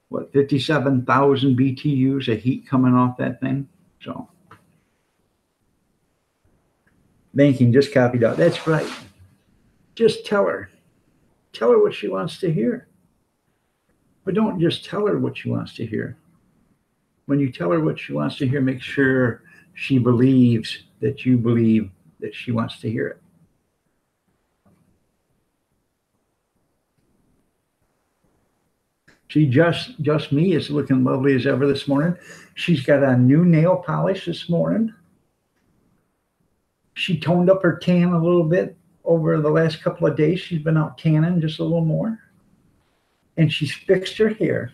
what, 57,000 BTUs of heat coming off that thing. So, banking just copied out. That's right. Just tell her. Tell her what she wants to hear. But don't just tell her what she wants to hear. When you tell her what she wants to hear, make sure she believes that you believe that she wants to hear it. She just me is looking lovely as ever this morning. She's got a new nail polish this morning. She toned up her tan a little bit over the last couple of days. She's been out tanning just a little more. And she's fixed her hair.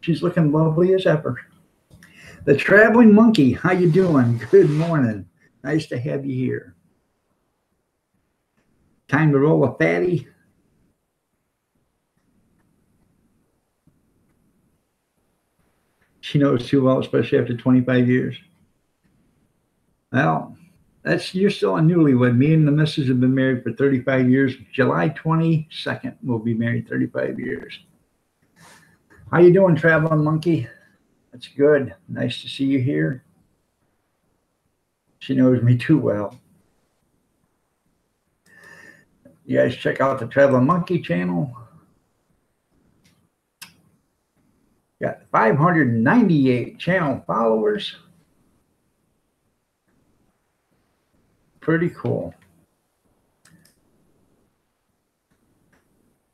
She's looking lovely as ever. The Traveling Monkey, how you doing? Good morning. Nice to have you here. Time to roll a fatty. She knows too well, especially after 25 years. Well, you're still a newlywed. Me and the missus have been married for 35 years. July 22nd, we'll be married 35 years. How you doing, Traveling Monkey? That's good. Nice to see you here. She knows me too well. You guys check out the Traveling Monkey channel. Got 598 channel followers. Pretty cool.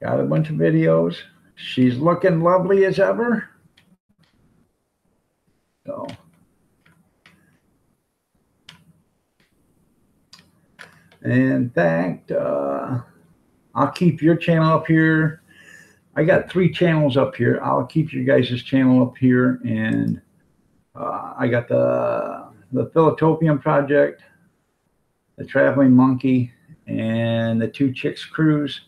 Got a bunch of videos. She's looking lovely as ever. So, in fact, I'll keep your channel up here. I got 3 channels up here. I'll keep you guys' channel up here. And I got the Philotopian Project, the Traveling Monkey, and the 2 Chicks Cruise.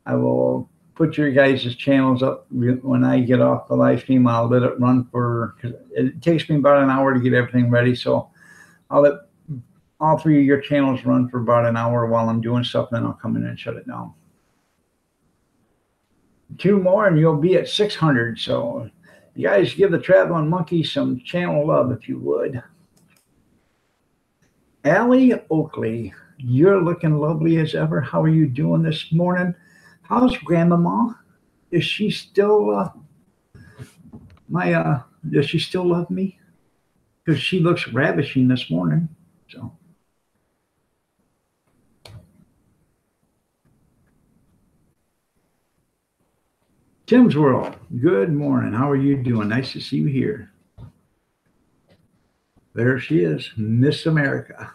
I will put your guys' channels up when I get off the live stream. I'll let it run cause it takes me about an hour to get everything ready. So I'll let all 3 of your channels run for about an hour while I'm doing stuff. Then I'll come in and shut it down. 2 more and you'll be at 600. So you guys give the Traveling Monkey some channel love if you would. Allie Oakley, you're looking lovely as ever. How are you doing this morning? How's Grandmama? Is she still does she still love me? Because she looks ravishing this morning. So Tim's World, good morning. How are you doing? Nice to see you here. There she is, Miss America.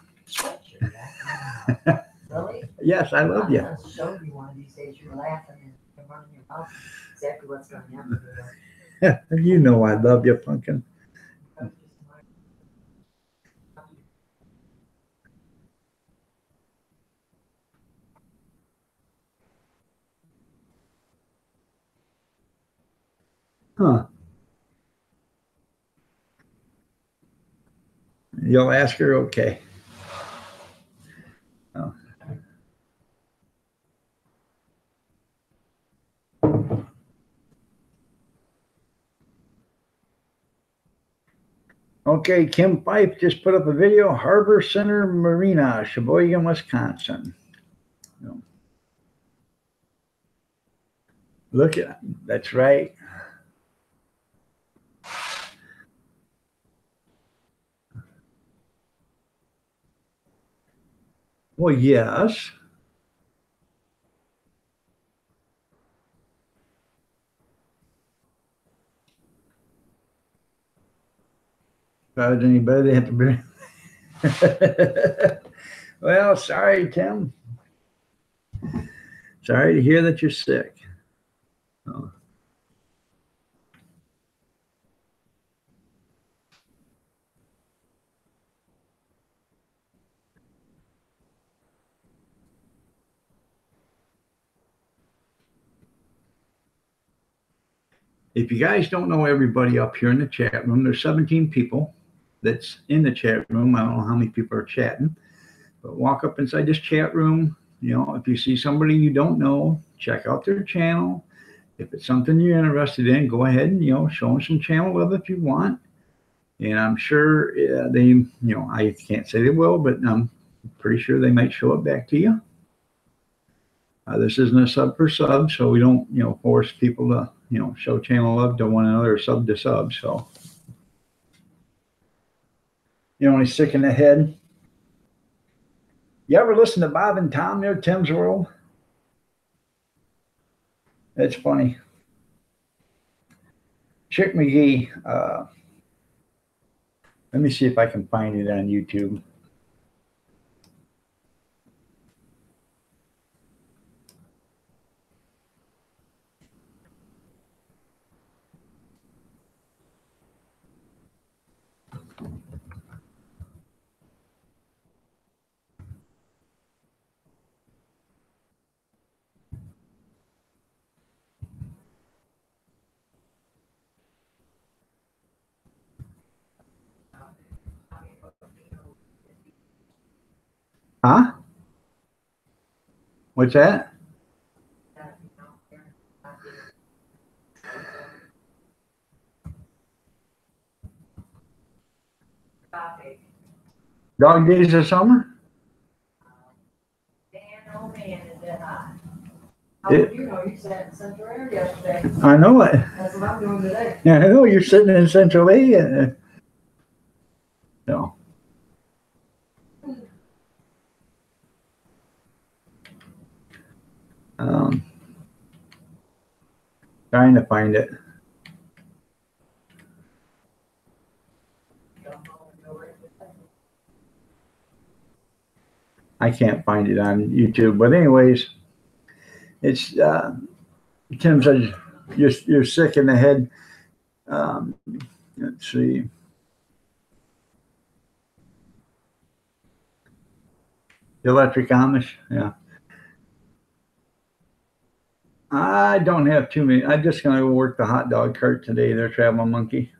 Really? Yes, I love you. I'm going to show you one of these days. You're laughing and running your mouth. Exactly what's going to happen. You know I love you, Pumpkin. Huh. You'll ask her, okay. Oh. Okay, Kim Fife just put up a video, Harbor Center Marina, Sheboygan, Wisconsin. Look at that's right. Well, yes. If I was anybody, they have to bring. Well, sorry, Tim. Sorry to hear that you're sick. Oh. If you guys don't know everybody up here in the chat room, there's 17 people that's in the chat room. I don't know how many people are chatting, but walk up inside this chat room. You know, if you see somebody you don't know, check out their channel. If it's something you're interested in, go ahead and, you know, show them some channel love if you want. And I'm sure they, you know, I can't say they will, but I'm pretty sure they might show it back to you. This isn't a sub for sub, so we don't, you know, force people to, you know, show channel love to one another, sub to sub. So, you know, he's sick in the head. You ever listen to Bob and Tom near Tim's World? It's funny. Chick McGee. Let me see if I can find it on YouTube. Huh? What's that? Dog Days of Summer? Man, oh man, is that hot. How would you know? You sat in Central Air yesterday. I know it. That's what I'm doing today. Yeah, I know you're sitting in Central A. No. Trying to find it. I can't find it on YouTube, but anyways, it's Tim says you're sick in the head. Let's see. The Electric Amish, yeah. I don't have too many. I'm just going to work the hot dog cart today. They're traveling monkey.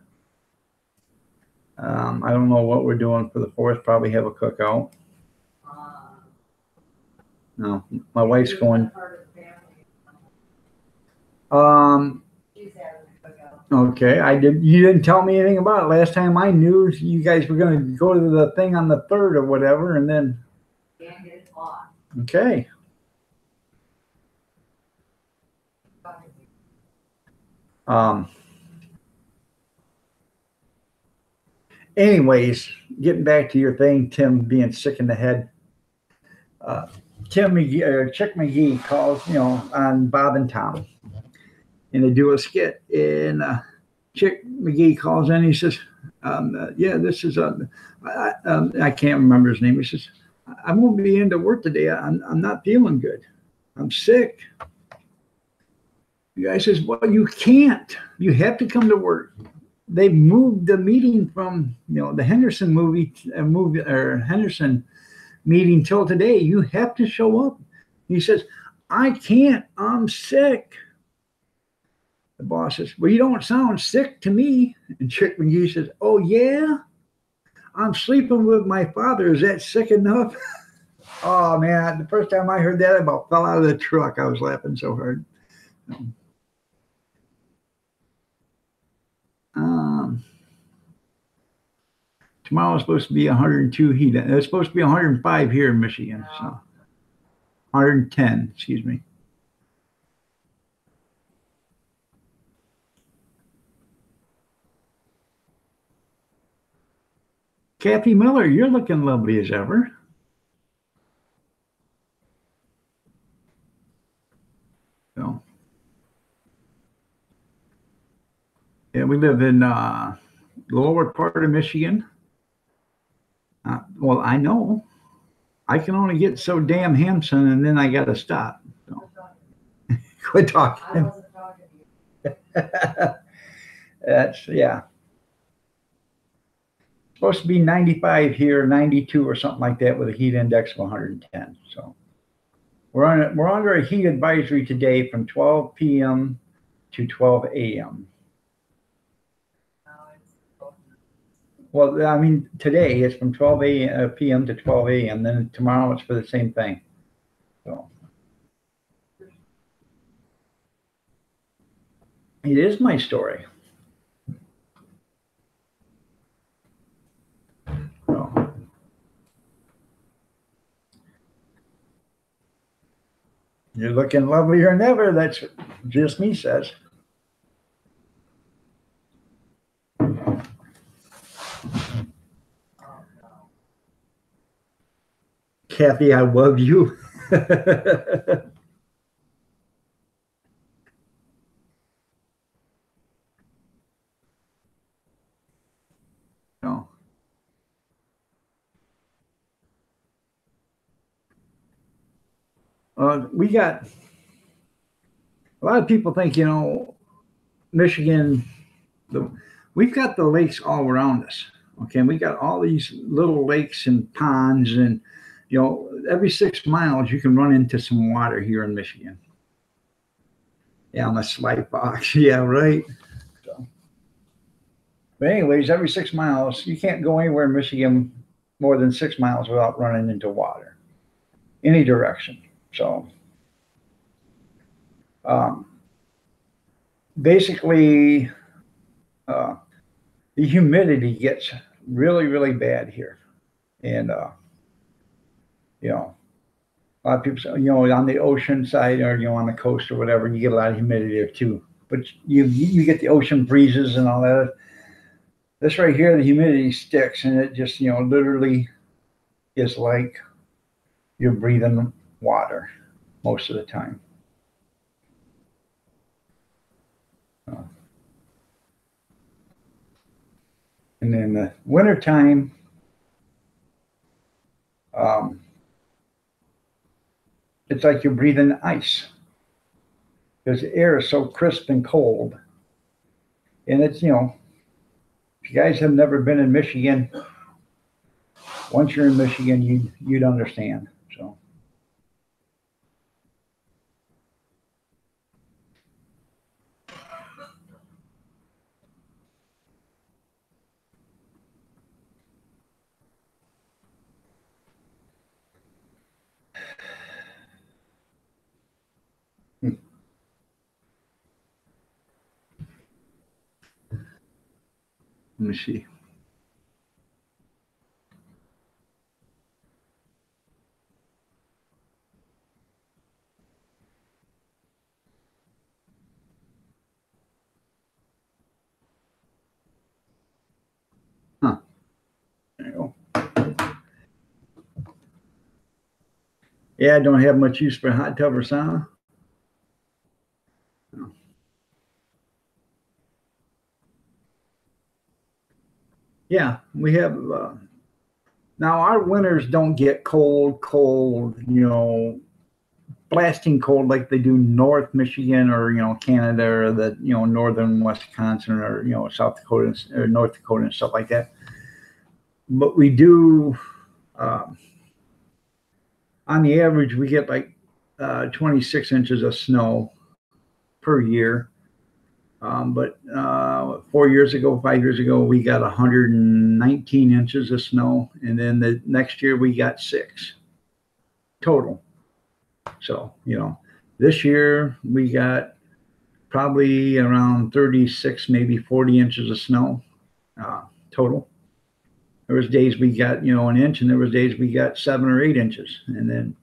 I don't know what we're doing for the 4th. Probably have a cookout. No, my wife's going. Okay, I did. You didn't tell me anything about it. Last time I knew, you guys were going to go to the thing on the 3rd or whatever, and then. Okay. Anyways, getting back to your thing, Tim being sick in the head. Chick McGee calls, you know, on Bob and Tom, and they do a skit. And Chick McGee calls in. He says, "Yeah, this is I can't remember his name." He says, "I won't be into work today. I'm not feeling good. I'm sick." The guy says, "Well, you can't. You have to come to work. They moved the meeting from, you know, the Henderson Henderson meeting till today. You have to show up." He says, "I can't. I'm sick." The boss says, "Well, you don't sound sick to me." And Chick McGee says, "Oh, yeah? I'm sleeping with my father. Is that sick enough?" Oh, man. The first time I heard that, I about fell out of the truck. I was laughing so hard. Tomorrow is supposed to be 102 heat. It's supposed to be 105 here in Michigan. So 110, excuse me. Kathy Miller, you're looking lovely as ever. So, yeah, we live in the lower part of Michigan. Well, I know. I can only get so damn handsome, and then I got to stop. So. Quit I talking. wasn't talking to you. That's, yeah. Supposed to be 95 here, 92 or something like that with a heat index of 110. So we're under a heat advisory today from 12 p.m. to 12 a.m. Well, I mean, today it's from 12 p.m. to 12 a.m. Then tomorrow it's for the same thing. So it is my story. So, you're looking lovelier than ever. That's just me says. Kathy, I love you. No. We got a lot of people think, Michigan, we've got the lakes all around us. Okay, and we got all these little lakes and ponds, and every 6 miles you can run into some water here in Michigan. Yeah, on the slide box. Yeah, right. So, but anyways, every 6 miles, you can't go anywhere in Michigan more than 6 miles without running into water, any direction. So, basically, the humidity gets really, really bad here, and a lot of people say, on the ocean side or on the coast or whatever, you get a lot of humidity there too. But you get the ocean breezes and all that. This right here, the humidity sticks, and it just literally is like you're breathing water most of the time. And in the wintertime, it's like you're breathing ice because the air is so crisp and cold. And it's, if you guys have never been in Michigan, once you're in Michigan, you'd understand. So. Let me see. Huh. There you go. Yeah, I don't have much use for a hot tub or sauna. No. Yeah, we have. Now our winters don't get cold, blasting cold like they do North Michigan or Canada or the northern Wisconsin or South Dakota or North Dakota and stuff like that. But we do. On the average, we get like 26 inches of snow per year. But 4 years ago, 5 years ago, we got 119 inches of snow. And then the next year we got 6 total. So, this year we got probably around 36, maybe 40 inches of snow total. There was days we got, an inch, and there was days we got 7 or 8 inches. And then,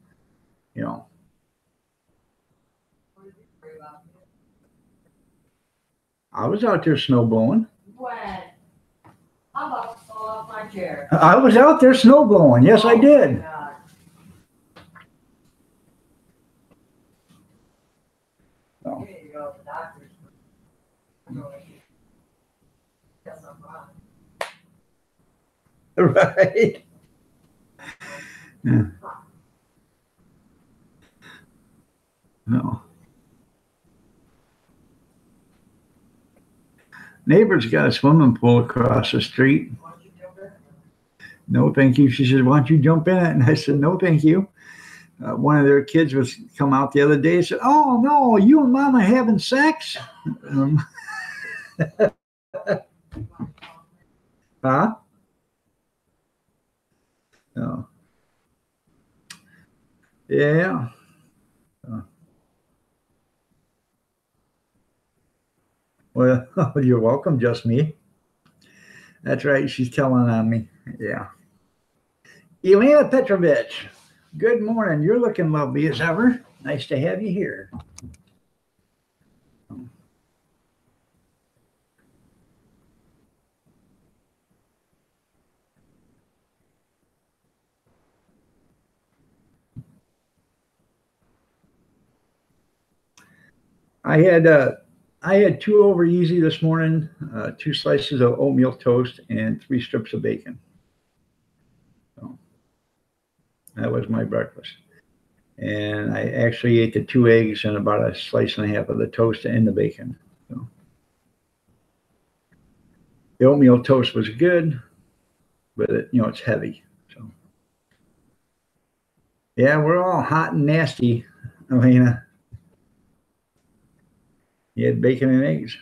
I was out there snow blowing. When? I'm about to fall off my my chair. I was out there snow blowing. Yes, I did. God. Oh. You need to go to the doctor's. Guess I'm wrong. Right. Yeah. No. Neighbor's got a swimming pool across the street. Why don't you jump in? No, thank you. She said, why don't you jump in it? And I said, no, thank you. One of their kids was come out the other day and said, oh, no, you and Mama having sex? Huh? No. Yeah. Well, you're welcome, just me. That's right. She's telling on me. Yeah. Elena Petrovich, good morning. You're looking lovely as ever. Nice to have you here. I had 2 over easy this morning, 2 slices of oatmeal toast, and 3 strips of bacon. So that was my breakfast. And I actually ate the 2 eggs and about a slice and a half of the toast and the bacon. So the oatmeal toast was good, but it's heavy. So yeah, we're all hot and nasty, Elena. You had bacon and eggs.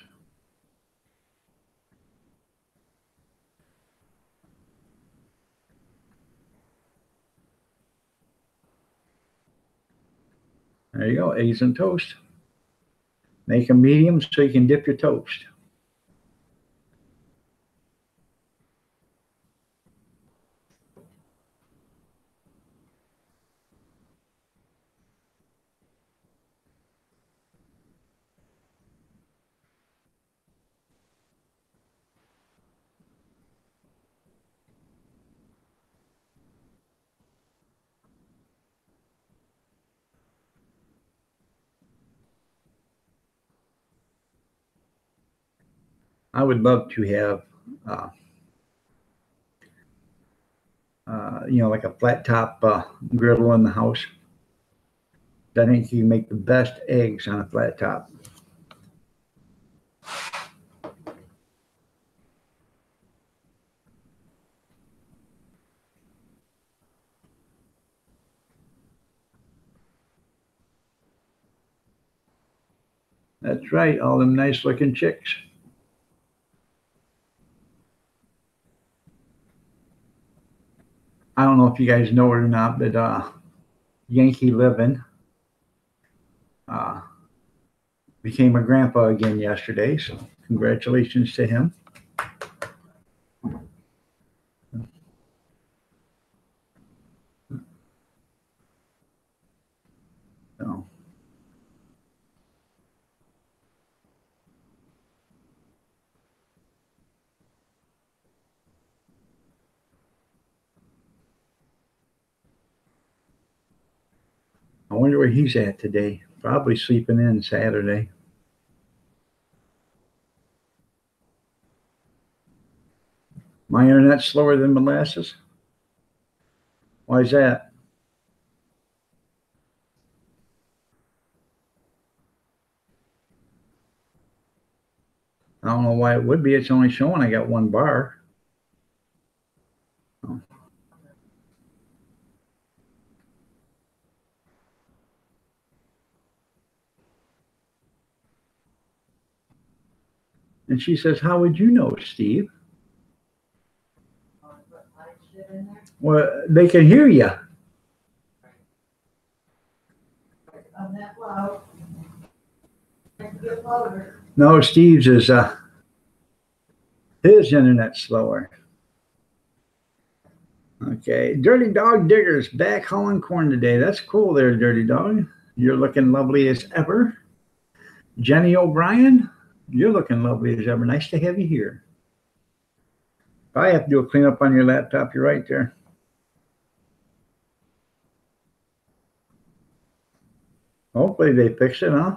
There you go, eggs and toast. Make them medium so you can dip your toast. I would love to have, like a flat top griddle in the house. I think you can make the best eggs on a flat top. That's right, all them nice looking chicks. I don't know if you guys know it or not, but Yankee Living became a grandpa again yesterday, so congratulations to him. So, I wonder where he's at today. Probably sleeping in Saturday. My internet's slower than molasses. Why is that? I don't know why it would be. It's only showing I got 1 bar. Oh. And she says, how would you know, Steve? Well, they can hear you. I'm that loud. I can get louder. No, Steve's is his internet's slower. Okay, Dirty Dog Diggers back hauling corn today. That's cool there, Dirty Dog. You're looking lovely as ever. Jenny O'Brien, you're looking lovely as ever. Nice to have you here. I have to do a cleanup on your laptop. You're right there. Hopefully they fix it, huh?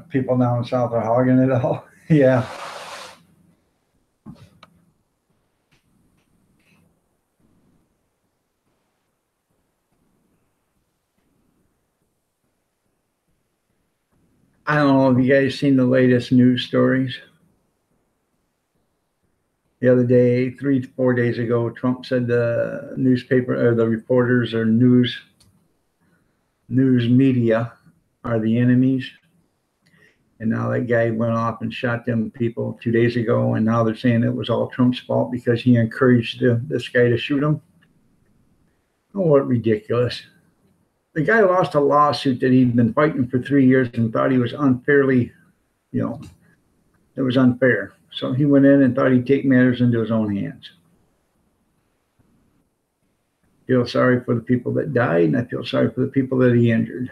People down south are hogging it all. Yeah. I don't know if you guys seen the latest news stories. The other day, 3 to 4 days ago, Trump said the newspaper or the reporters or news media are the enemies. And now that guy went off and shot them people 2 days ago, and now they're saying it was all Trump's fault because he encouraged this guy to shoot him. Oh, what ridiculous. The guy lost a lawsuit that he'd been fighting for 3 years and thought he was unfairly, it was unfair. So he went in and thought he'd take matters into his own hands. I feel sorry for the people that died, and I feel sorry for the people that he injured.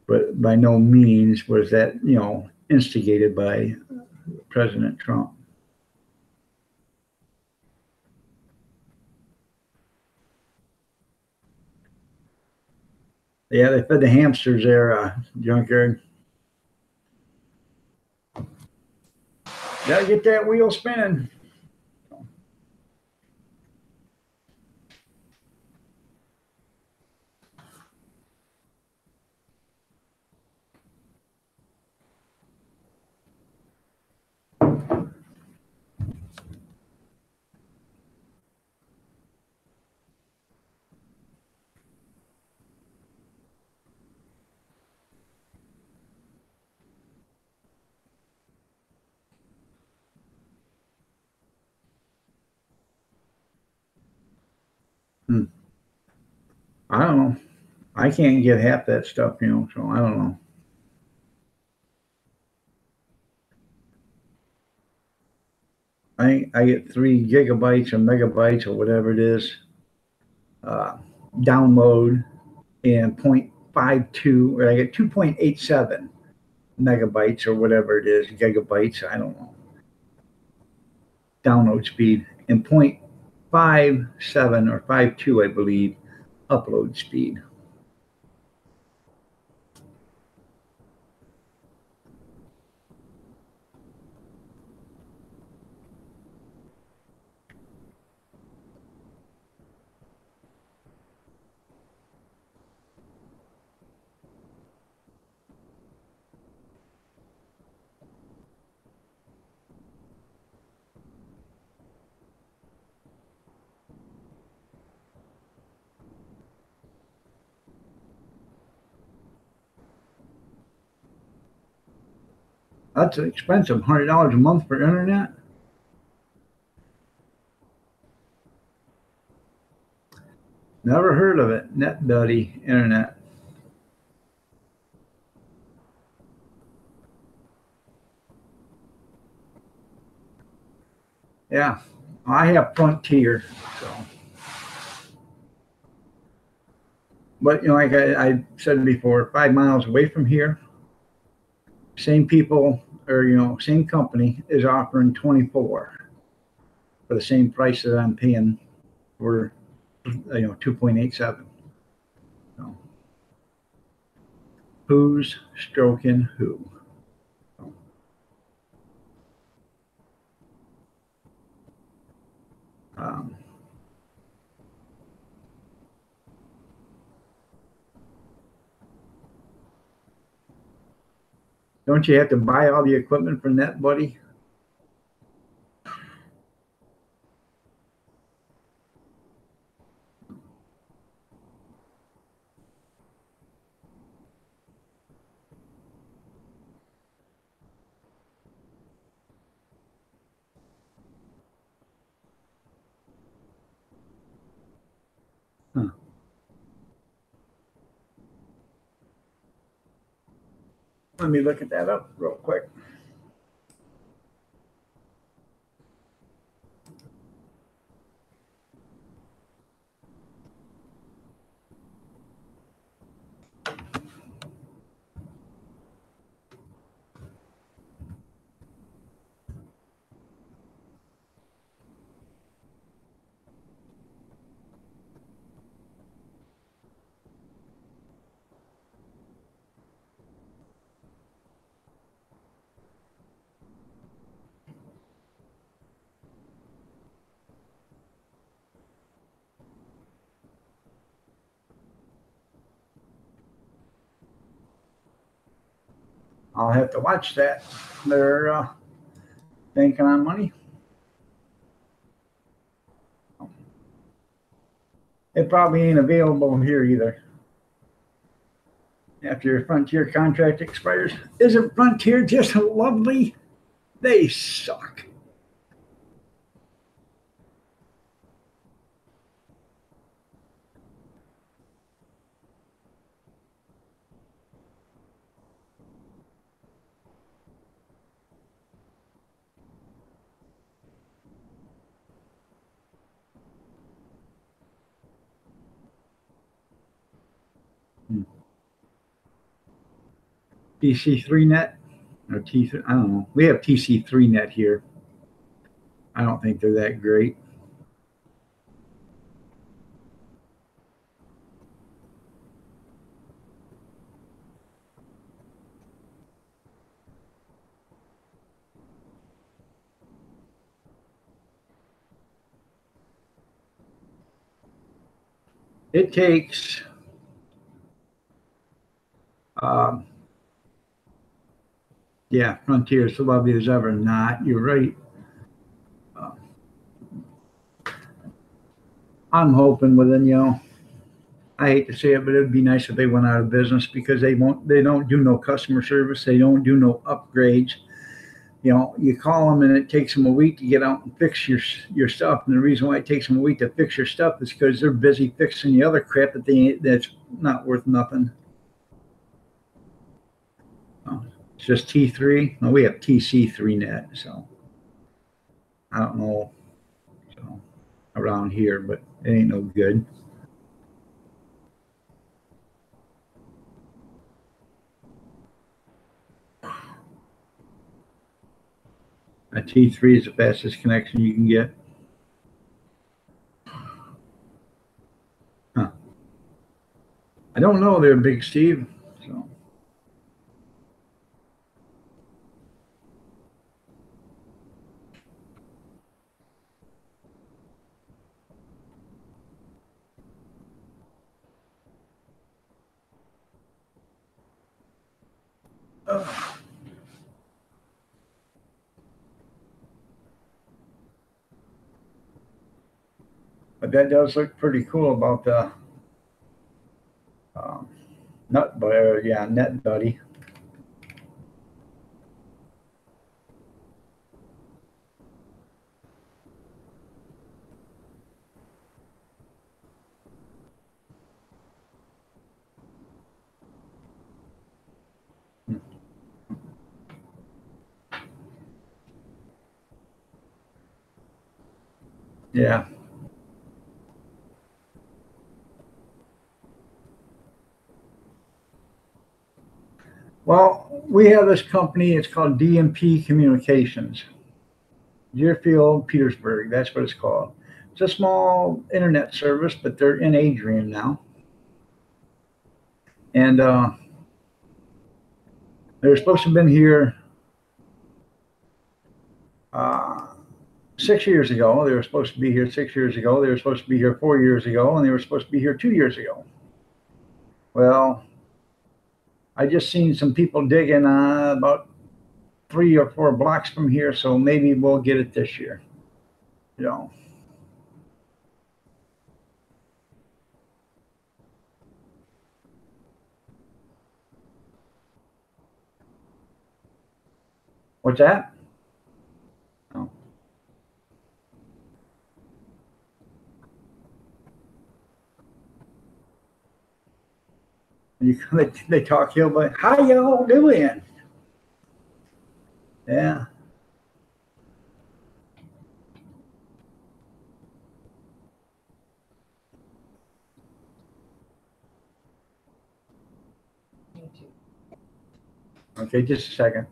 But by no means was that, instigated by President Trump. Yeah, they fed the hamsters there, junkyard. Gotta get that wheel spinning. I don't know. I can't get half that stuff, so I don't know. I get 3 gigabytes or megabytes or whatever it is download and 0.52, or I get 2.87 megabytes or whatever it is, gigabytes, I don't know, download speed, and 0.57 or 52, I believe, upload speed. That's expensive, $100 a month for internet. Never heard of it. NetBuddy internet. Yeah, I have Frontier, so. But like I said before, 5 miles away from here, same people or same company is offering 24 for the same price that I'm paying for 2.87. So, who's stroking who? Um, don't you have to buy all the equipment for NetBuddy? Huh. Let me look at that up real quick. I'll have to watch that. They're banking on money. It probably ain't available here either. After your Frontier contract expires. Isn't Frontier just lovely? They suck. TC3 net or T3, I don't know. We have TC3 net here. I don't think they're that great. It takes yeah, Frontier is so lovely as ever. Not, you're right. I'm hoping within, I hate to say it, but it'd be nice if they went out of business because they don't do no customer service. They don't do no upgrades. You call them and it takes them a week to get out and fix your stuff. And the reason why it takes them a week to fix your stuff is because they're busy fixing the other crap that's not worth nothing. It's just T3. No, we have TC3 net, so I don't know. So around here, but it ain't no good. A T3 is the fastest connection you can get. Huh. I don't know there, Big Steve. So. But that does look pretty cool about the net buddy. Yeah. Well, we have this company. It's called DMP Communications. Deerfield, Petersburg. That's what it's called. It's a small internet service, but they're in Adrian now. And they were supposed to have been here 6 years ago. They were supposed to be here 6 years ago. They were supposed to be here 4 years ago, and they were supposed to be here 2 years ago. Well, I just seen some people digging about 3 or 4 blocks from here, so maybe we'll get it this year. What's that? Oh. They talk to you about how y'all doing. Yeah. Okay, just a second.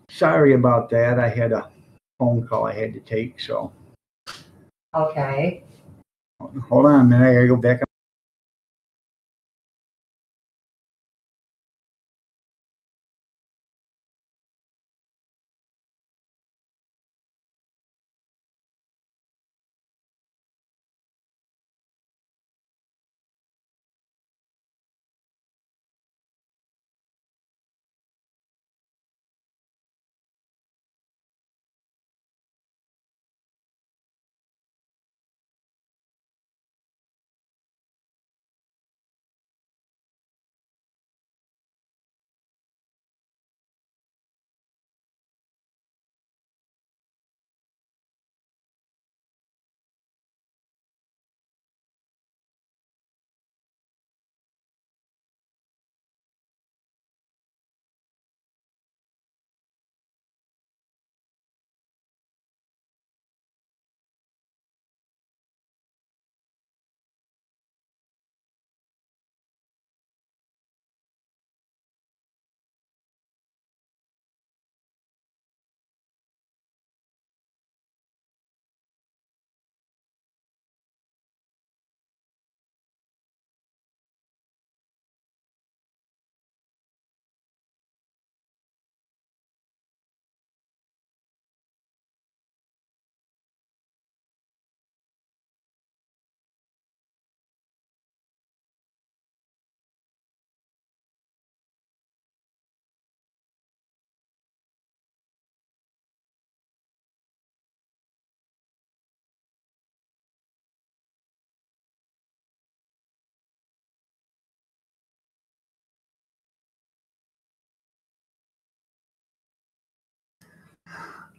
Sorry about that. I had a phone call I had to take. So Okay. hold on a minute. I gotta go back.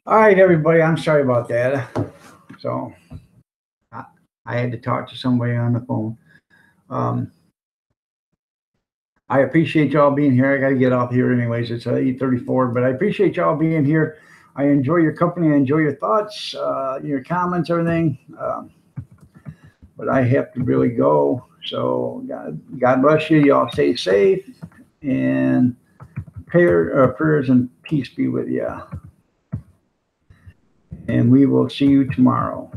All right, everybody. I'm sorry about that. So I had to talk to somebody on the phone. I appreciate y'all being here. I got to get off here anyways. It's 8:34, but I appreciate y'all being here. I enjoy your company. I enjoy your thoughts, your comments, everything. But I have to really go. So God bless you. Y'all stay safe, and prayers and peace be with you. And we will see you tomorrow.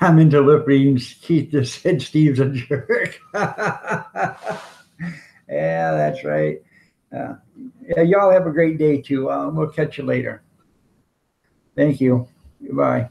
I'm into lip readings. Keith just said Steve's a jerk. Yeah, that's right. Yeah, y'all have a great day too. We'll catch you later. Thank you. Goodbye.